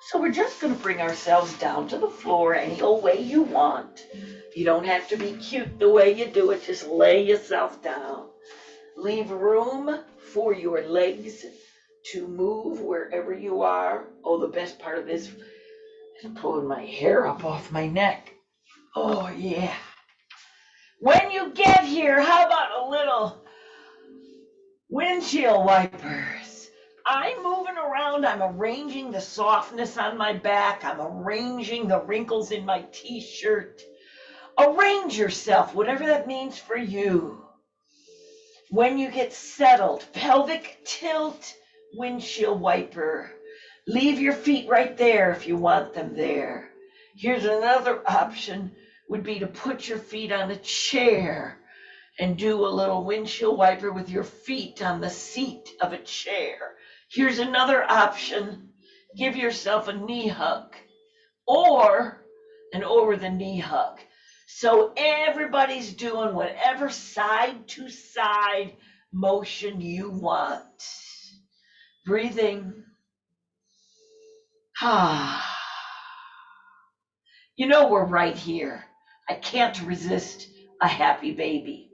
So we're just going to bring ourselves down to the floor any old way you want. You don't have to be cute the way you do it. Just lay yourself down. Leave room for your legs to move wherever you are. Oh, the best part of this is pulling my hair up off my neck. Oh, yeah. When you get here, how about a little windshield wipers? I'm moving around. I'm arranging the softness on my back. I'm arranging the wrinkles in my t-shirt. Arrange yourself, whatever that means for you. When you get settled, pelvic tilt, windshield wiper. Leave your feet right there if you want them there. Here's another option, would be to put your feet on a chair and do a little windshield wiper with your feet on the seat of a chair. Here's another option, give yourself a knee hug or an over the knee hug. So everybody's doing whatever side to side motion you want. Breathing. You know we're right here. I can't resist a happy baby.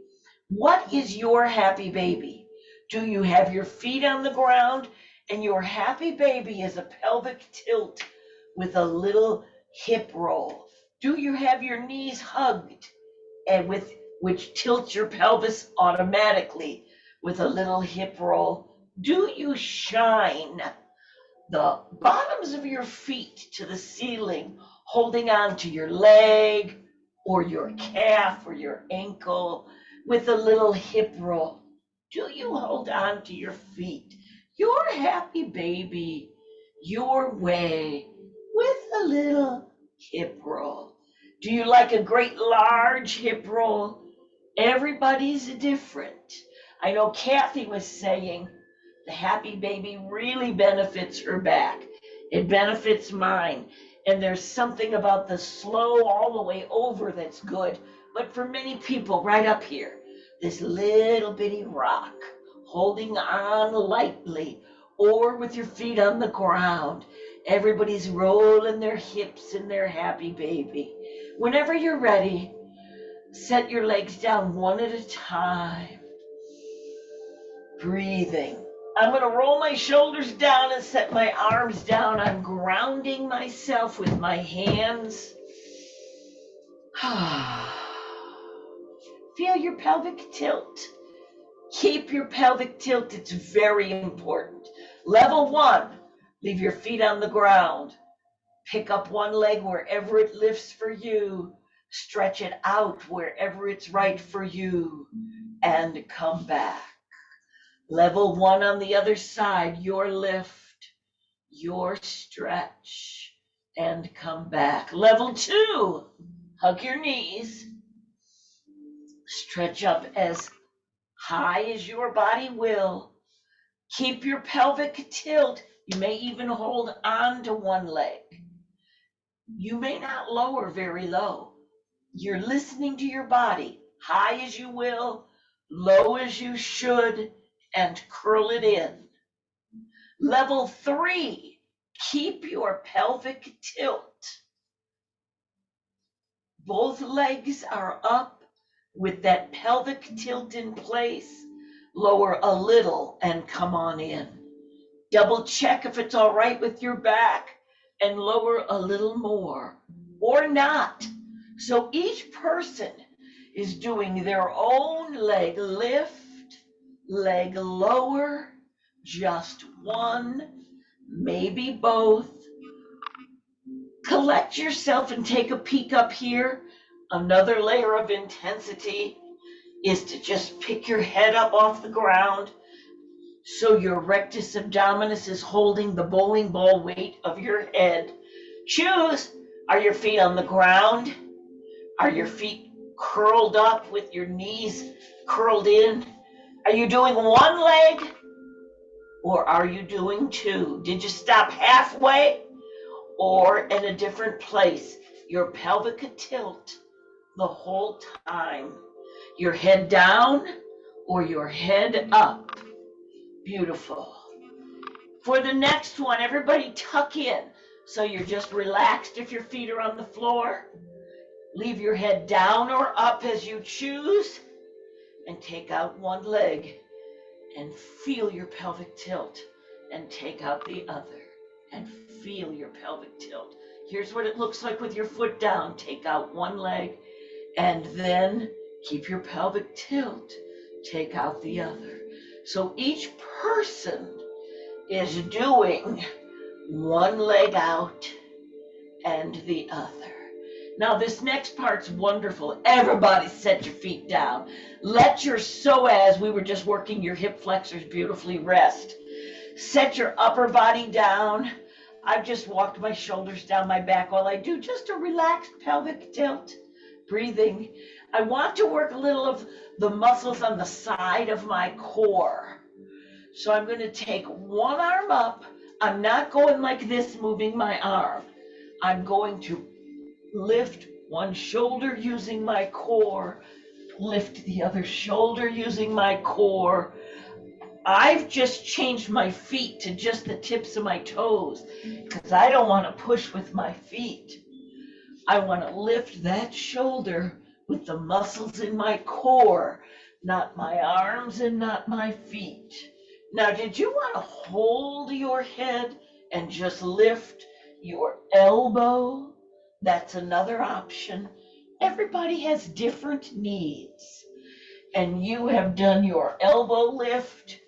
What is your happy baby? Do you have your feet on the ground and your happy baby is a pelvic tilt with a little hip roll? Do you have your knees hugged and with which tilts your pelvis automatically with a little hip roll? Do you shine the bottoms of your feet to the ceiling, holding on to your leg or your calf or your ankle with a little hip roll? Do you hold on to your feet, your happy baby, your way, with a little hip roll? Do you like a great large hip roll? Everybody's different. I know Kathy was saying the happy baby really benefits her back. It benefits mine. And there's something about the slow all the way over that's good. But for many people, right up here, this little bitty rock, holding on lightly or with your feet on the ground. Everybody's rolling their hips in their happy baby. Whenever you're ready, set your legs down one at a time. Breathing. I'm going to roll my shoulders down and set my arms down. I'm grounding myself with my hands. Feel your pelvic tilt. Keep your pelvic tilt. It's very important. Level 1, leave your feet on the ground. Pick up one leg wherever it lifts for you. Stretch it out wherever it's right for you. And come back. Level 1 on the other side, your lift, your stretch, and come back. Level 2, hug your knees. Stretch up as high as your body will. Keep your pelvic tilt. You may even hold on to one leg. You may not lower very low. You're listening to your body, high as you will, low as you should, and curl it in. Level 3, Keep your pelvic tilt. Both legs are up with that pelvic tilt in place. Lower a little and come on in. Double check if it's all right with your back and lower a little more or not. So each person is doing their own leg lift, leg lower, just one, maybe both. Collect yourself and take a peek up here. Another layer of intensity is to just pick your head up off the ground so your rectus abdominis is holding the bowling ball weight of your head. Choose. Are your feet on the ground? Are your feet curled up with your knees curled in? Are you doing one leg or are you doing two? Did you stop halfway or in a different place? Your pelvic tilt the whole time. Your head down or your head up. Beautiful. For the next one, everybody tuck in. So you're just relaxed if your feet are on the floor. Leave your head down or up as you choose. And take out one leg. And feel your pelvic tilt. And take out the other. And feel your pelvic tilt. Here's what it looks like with your foot down. Take out one leg. And then keep your pelvic tilt. Take out the other. So each person is doing one leg out and the other. Now this next part's wonderful. Everybody set your feet down. Let your psoas, we were just working your hip flexors beautifully, rest. Set your upper body down. I've just walked my shoulders down my back while I do just a relaxed pelvic tilt. Breathing. I want to work a little of the muscles on the side of my core. So I'm going to take one arm up. I'm not going like this, moving my arm. I'm going to lift one shoulder using my core, lift the other shoulder using my core. I've just changed my feet to just the tips of my toes because I don't want to push with my feet. I want to lift that shoulder with the muscles in my core, not my arms and not my feet. Now, did you want to hold your head and just lift your elbow? That's another option. Everybody has different needs. And you have done your elbow lift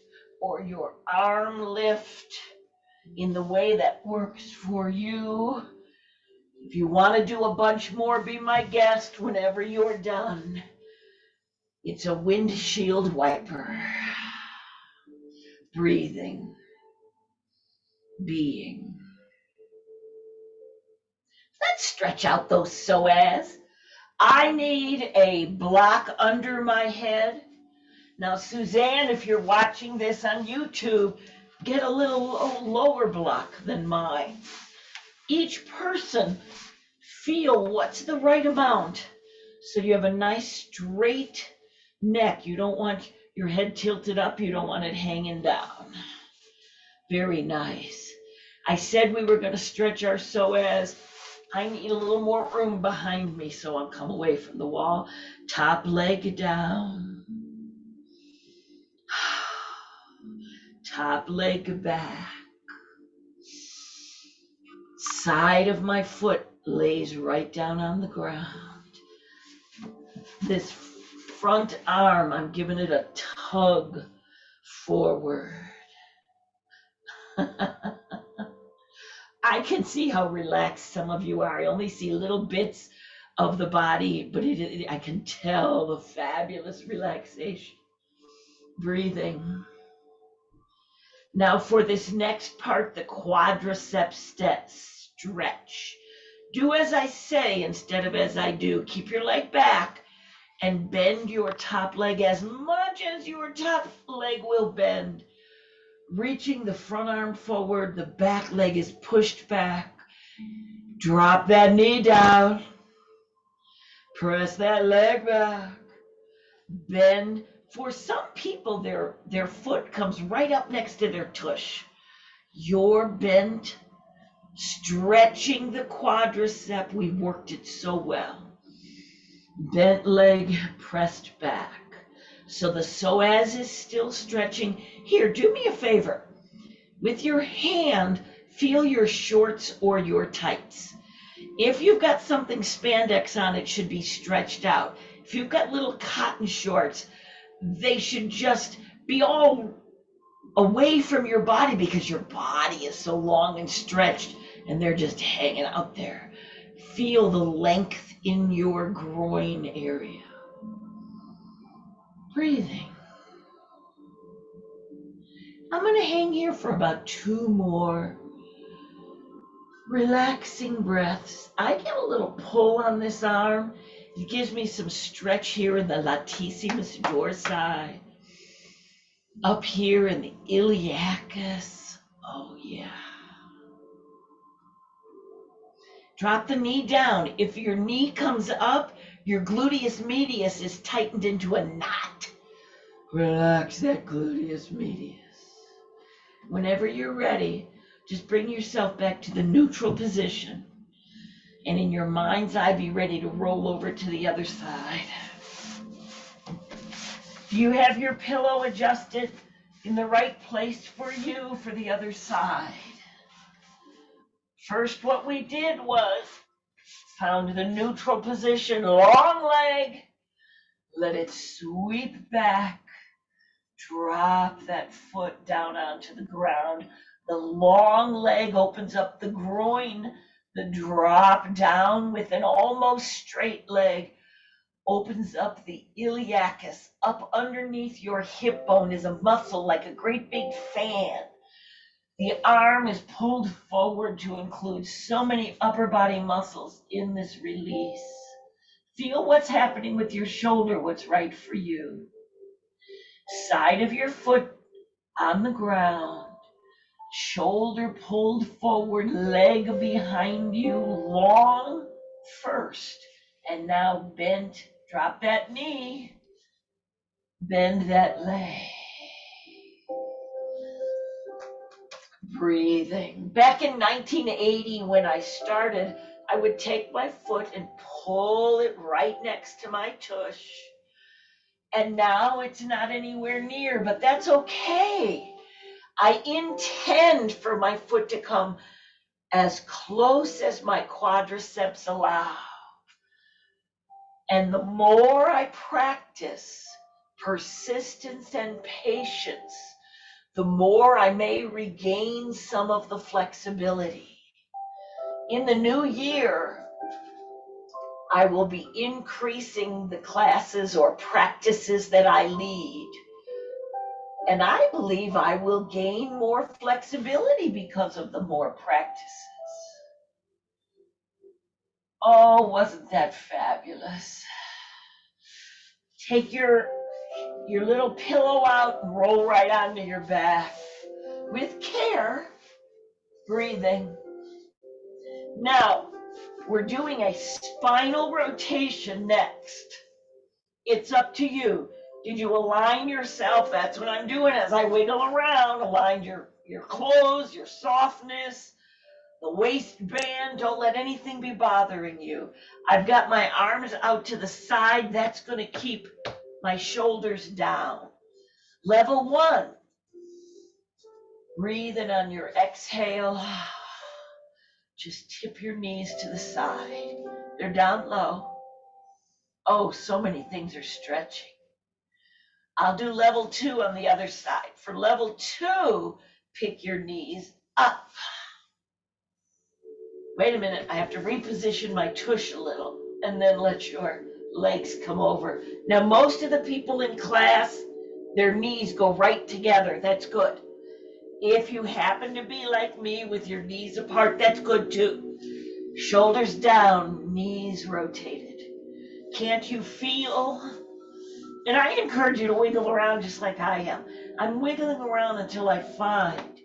or your arm lift in the way that works for you. If you want to do a bunch more, be my guest whenever you're done. It's a windshield wiper. Breathing. Being. Let's stretch out those psoas. I need a block under my head. Now, Suzanne, if you're watching this on YouTube, get a little lower block than mine. Each person feel what's the right amount. So you have a nice straight neck. You don't want your head tilted up. You don't want it hanging down. Very nice. I said we were going to stretch our psoas. I need a little more room behind me, so I'll come away from the wall. Top leg down. Top leg back. Side of my foot lays right down on the ground. This front arm, I'm giving it a tug forward. I can see how relaxed some of you are. I only see little bits of the body, but I can tell the fabulous relaxation. Breathing. Now for this next part, the quadriceps stretch. Do as I say instead of as I do. Keep your leg back and bend your top leg as much as your top leg will bend. Reaching the front arm forward, the back leg is pushed back. Drop that knee down. Press that leg back. Bend. For some people, their foot comes right up next to their tush. You're bent. Stretching the quadricep, we've worked it so well. Bent leg pressed back. So the psoas is still stretching. Here, do me a favor. With your hand, feel your shorts or your tights. If you've got something spandex on, it should be stretched out. If you've got little cotton shorts, they should just be all away from your body because your body is so long and stretched and they're just hanging out there. Feel the length in your groin area. Breathing. I'm going to hang here for about 2 more relaxing breaths. I get a little pull on this arm. It gives me some stretch here in the latissimus dorsi. Up here in the iliacus. Oh, yeah. Drop the knee down. If your knee comes up, your gluteus medius is tightened into a knot. Relax that gluteus medius. Whenever you're ready, just bring yourself back to the neutral position. And in your mind's eye, be ready to roll over to the other side. Do you have your pillow adjusted in the right place for you for the other side? First, what we did was found the neutral position, long leg, let it sweep back, drop that foot down onto the ground. The long leg opens up the groin, the drop down with an almost straight leg opens up the iliacus. Up underneath your hip bone is a muscle like a great big fan. The arm is pulled forward to include so many upper body muscles in this release. Feel what's happening with your shoulder, what's right for you. Side of your foot on the ground, shoulder pulled forward, leg behind you, long first, and now bent. Drop that knee, bend that leg. Breathing. Back in 1980, when I started, I would take my foot and pull it right next to my tush. And now it's not anywhere near, but that's okay. I intend for my foot to come as close as my quadriceps allow. And the more I practice persistence and patience, the more I may regain some of the flexibility. In the new year, I will be increasing the classes or practices that I lead. And I believe I will gain more flexibility because of the more practices. Oh, wasn't that fabulous? Take your little pillow out and roll right onto your back. With care, breathing. Now, we're doing a spinal rotation next. It's up to you. Did you align yourself? That's what I'm doing as I wiggle around. Align your clothes, your softness, the waistband. Don't let anything be bothering you. I've got my arms out to the side. That's going to keep my shoulders down. Level 1. Breathe in on your exhale. Just tip your knees to the side. They're down low. Oh, so many things are stretching. I'll do level 2 on the other side. For level 2, pick your knees up. Wait a minute, I have to reposition my tush a little and then let your legs come over. Now, most of the people in class, their knees go right together. That's good. If you happen to be like me with your knees apart, that's good too. Shoulders down, knees rotated. Can't you feel? And I encourage you to wiggle around just like I am. I'm wiggling around until I find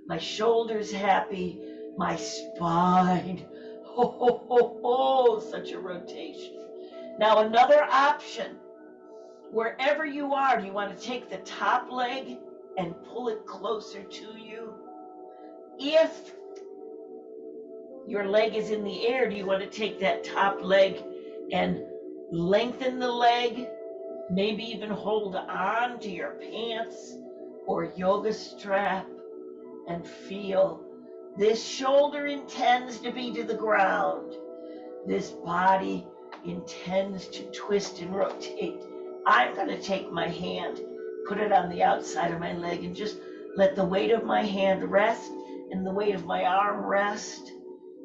my shoulders happy, my spine. Oh, such a rotation. Now another option, wherever you are, do you want to take the top leg and pull it closer to you? If your leg is in the air, do you want to take that top leg and lengthen the leg? Maybe even hold on to your pants or yoga strap and feel this shoulder intends to be to the ground. This body intends to twist and rotate. I'm going to take my hand, put it on the outside of my leg, and just let the weight of my hand rest and the weight of my arm rest,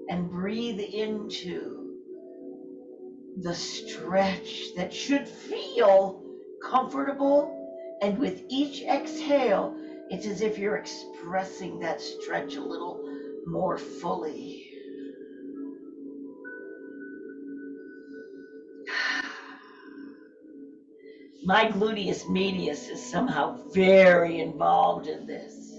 and breathe into the stretch that should feel comfortable. And with each exhale, it's as if you're expressing that stretch a little more fully. My gluteus medius is somehow very involved in this.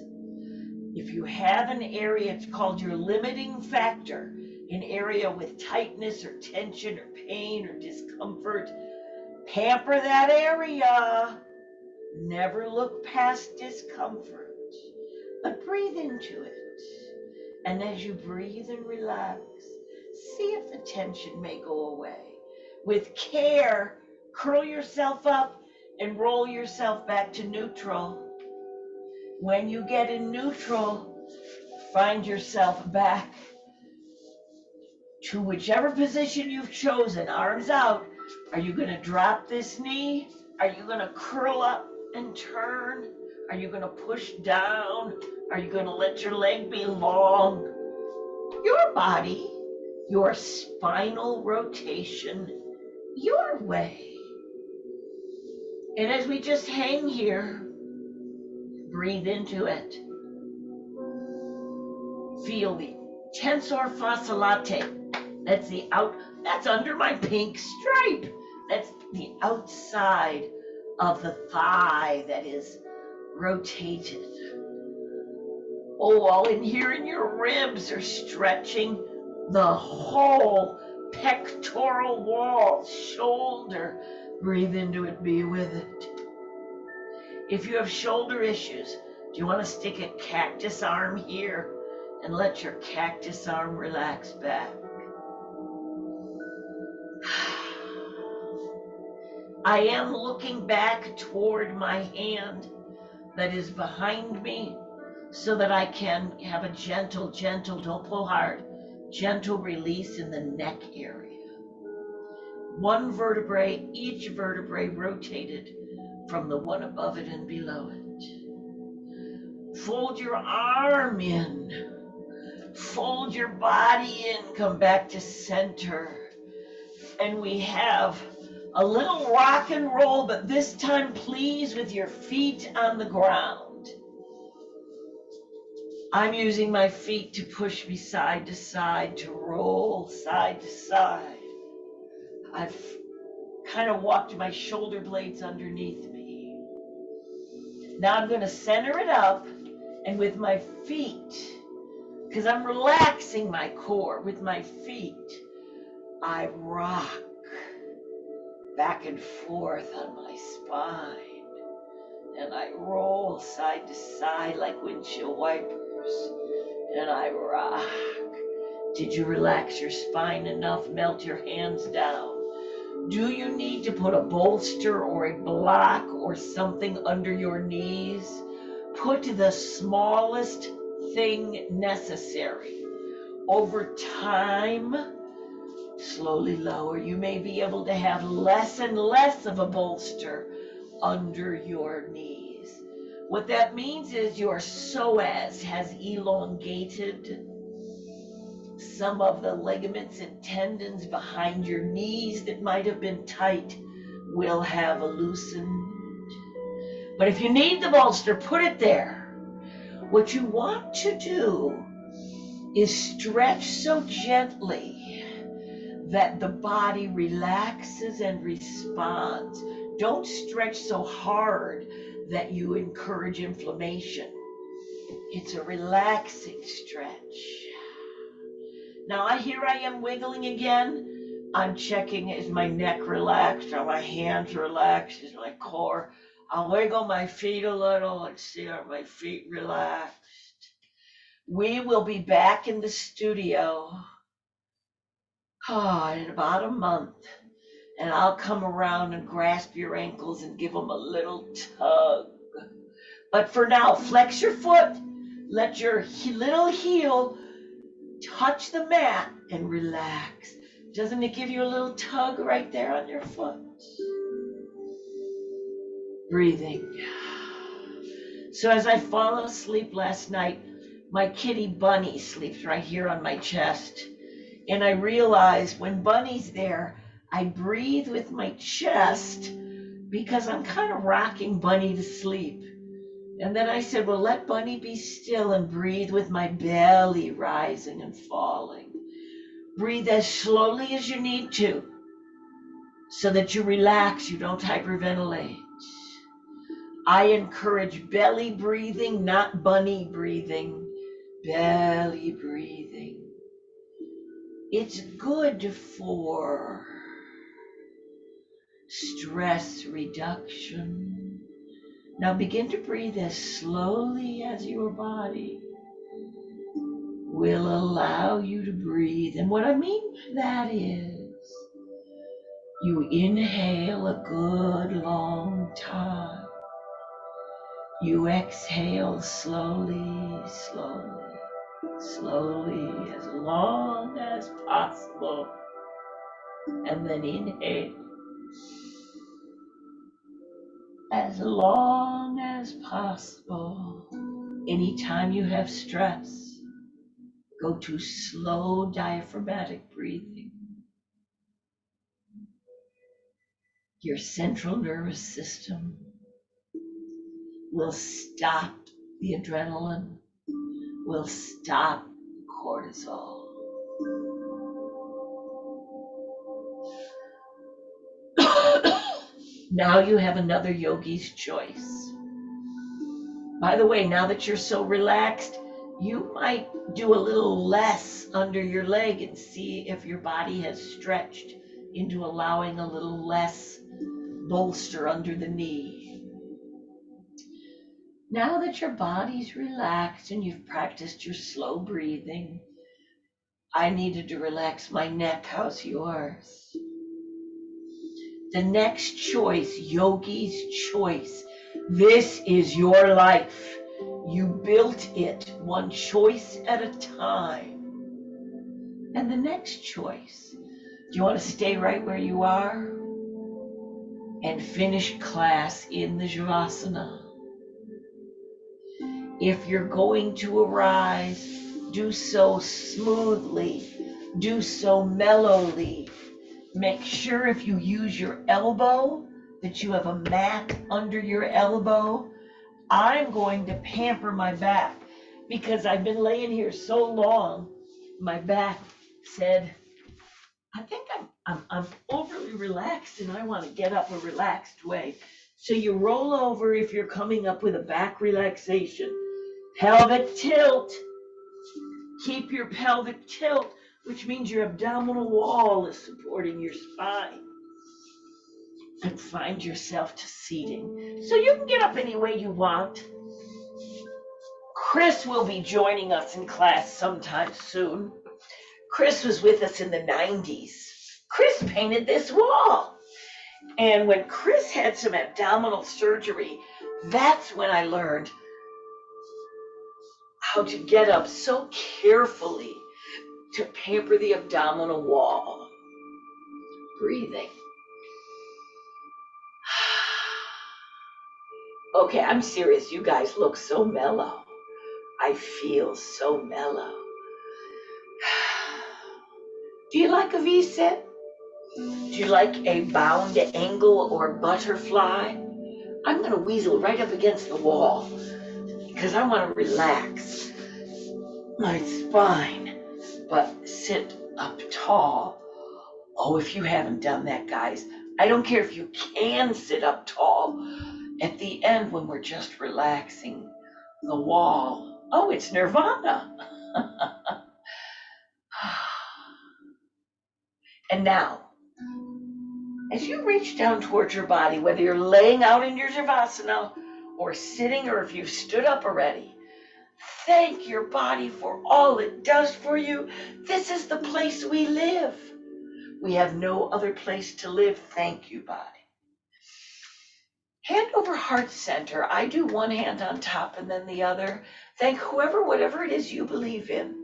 If you have an area, it's called your limiting factor, an area with tightness or tension or pain or discomfort, pamper that area. Never look past discomfort, but breathe into it. And as you breathe and relax, see if the tension may go away. With care, curl yourself up and roll yourself back to neutral. When you get in neutral, find yourself back to whichever position you've chosen, arms out. Are you going to drop this knee? Are you going to curl up and turn? Are you going to push down? Are you going to let your leg be long? Your body, your spinal rotation, your way. And as we just hang here, breathe into it. Feel the tensor fasciae latae. That's under my pink stripe. That's the outside of the thigh that is rotated. Oh, all in here in your ribs are stretching, the whole pectoral wall, shoulder. Breathe into it, be with it. If you have shoulder issues, do you want to stick a cactus arm here and let your cactus arm relax back? I am looking back toward my hand that is behind me so that I can have a gentle, don't pull hard, gentle release in the neck area. One vertebrae, each vertebrae rotated from the one above it and below it. Fold your arm in. Fold your body in, come back to center. And we have a little rock and roll, but this time please with your feet on the ground. I'm using my feet to push me side to side, to roll side to side. I've kind of walked my shoulder blades underneath me. Now I'm going to center it up, and with my feet, because I'm relaxing my core, with my feet, I rock back and forth on my spine, and I roll side to side like windshield wipers, and I rock. Did you relax your spine enough? Melt your hands down. Do you need to put a bolster or a block or something under your knees? Put the smallest thing necessary. Over time, slowly lower. You may be able to have less and less of a bolster under your knees. What that means is your psoas has elongated. Some of the ligaments and tendons behind your knees that might have been tight will have loosened. But if you need the bolster, put it there. What you want to do is stretch so gently that the body relaxes and responds. Don't stretch so hard that you encourage inflammation. It's a relaxing stretch. Now here I am wiggling again. I'm checking, is my neck relaxed? Are my hands relaxed? Is my core? I'll wiggle my feet a little and see, are my feet relaxed? We will be back in the studio In about a month, and I'll come around and grasp your ankles and give them a little tug. But for now, flex your foot, let your little heel touch the mat, and relax. Doesn't it give you a little tug right there on your foot? Breathing. So as I fall asleep last night, my kitty Bunny sleeps right here on my chest. And I realized when Bunny's there, I breathe with my chest because I'm kind of rocking Bunny to sleep. And then I said, well, let Bunny be still and breathe with my belly rising and falling. Breathe as slowly as you need to so that you relax, you don't hyperventilate. I encourage belly breathing, not bunny breathing. Belly breathing. It's good for stress reduction. Now begin to breathe as slowly as your body will allow you to breathe. And what I mean by that is you inhale a good long time. You exhale slowly, slowly, slowly, as long as possible. And then inhale as long as possible. Anytime you have stress, go to slow diaphragmatic breathing. Your central nervous system will stop the adrenaline, will stop cortisol. Now you have another yogi's choice. By the way, now that you're so relaxed, you might do a little less under your leg and see if your body has stretched into allowing a little less bolster under the knee. Now that your body's relaxed and you've practiced your slow breathing, I needed to relax my neck. How's yours? The next choice, yogi's choice. This is your life. You built it one choice at a time. And the next choice, do you want to stay right where you are and finish class in the Shavasana? If you're going to arise, do so smoothly, do so mellowly. Make sure if you use your elbow that you have a mat under your elbow. I'm going to pamper my back because I've been laying here so long. My back said, I think I'm overly relaxed and I want to get up a relaxed way. So you roll over if you're coming up with a back relaxation. Pelvic tilt. Keep your pelvic tilt, which means your abdominal wall is supporting your spine. And find yourself to seating. So you can get up any way you want. Chris will be joining us in class sometime soon. Chris was with us in the 90s. Chris painted this wall. And when Chris had some abdominal surgery, that's when I learned how to get up so carefully to pamper the abdominal wall. Breathing. Okay, I'm serious. You guys look so mellow. I feel so mellow. Do you like a V-sit? Do you like a bound angle or butterfly? I'm going to weasel right up against the wall because I want to relax my spine, but sit up tall. Oh, if you haven't done that, guys, I don't care if you can sit up tall. At the end, when we're just relaxing the wall, oh, it's nirvana. And now, as you reach down towards your body, whether you're laying out in your Shavasana or sitting or if you've stood up already, thank your body for all it does for you. This is the place we live. We have no other place to live. Thank you, body. Hand over heart center. I do one hand on top and then the other. Thank whoever, whatever it is you believe in.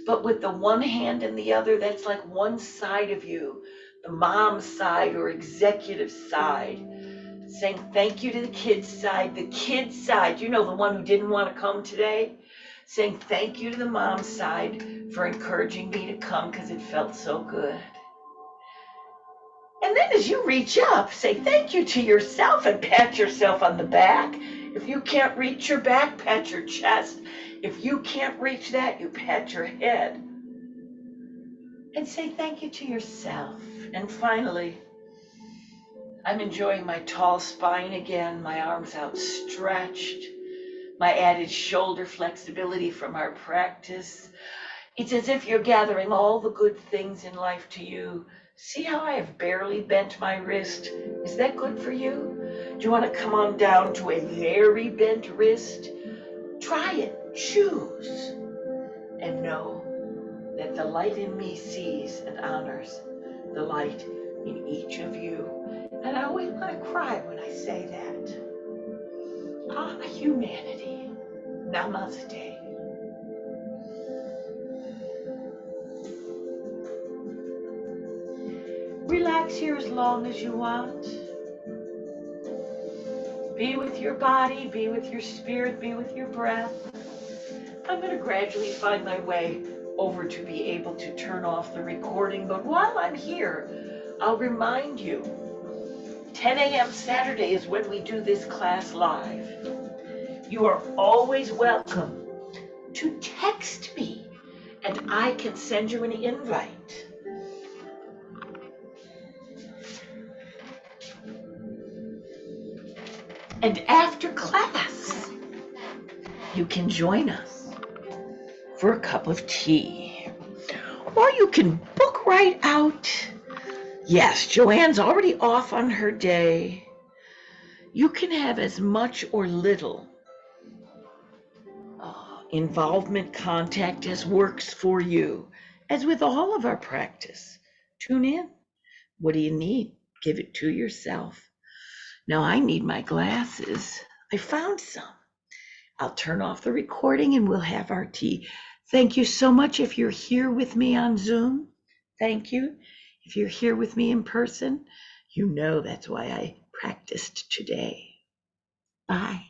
But with the one hand and the other, that's like one side of you, the mom side or executive side. Saying thank you to the kids side. The kids side, you know, the one who didn't want to come today. Saying thank you to the mom side for encouraging me to come because it felt so good. And then as you reach up, say thank you to yourself and pat yourself on the back. If you can't reach your back, pat your chest. If you can't reach that, you pat your head. And say thank you to yourself. And finally, I'm enjoying my tall spine again, my arms outstretched, my added shoulder flexibility from our practice. It's as if you're gathering all the good things in life to you. See how I have barely bent my wrist? Is that good for you? Do you want to come on down to a very bent wrist? Try it, choose, and know that the light in me sees and honors the light in each of you. And I always want to cry when I say that. Ah, humanity. Namaste. Relax here as long as you want. Be with your body, be with your spirit, be with your breath. I'm going to gradually find my way over to be able to turn off the recording, but while I'm here, I'll remind you, 10 a.m. Saturday is when we do this class live. You are always welcome to text me, and I can send you an invite. And after class, you can join us for a cup of tea. Or you can book right out. Yes, Joanne's already off on her day. You can have as much or little involvement, contact as works for you. As with all of our practice, tune in. What do you need? Give it to yourself. Now I need my glasses. I found some. I'll turn off the recording and we'll have our tea. Thank you so much if you're here with me on Zoom. Thank you. If you're here with me in person, you know that's why I practiced today. Bye.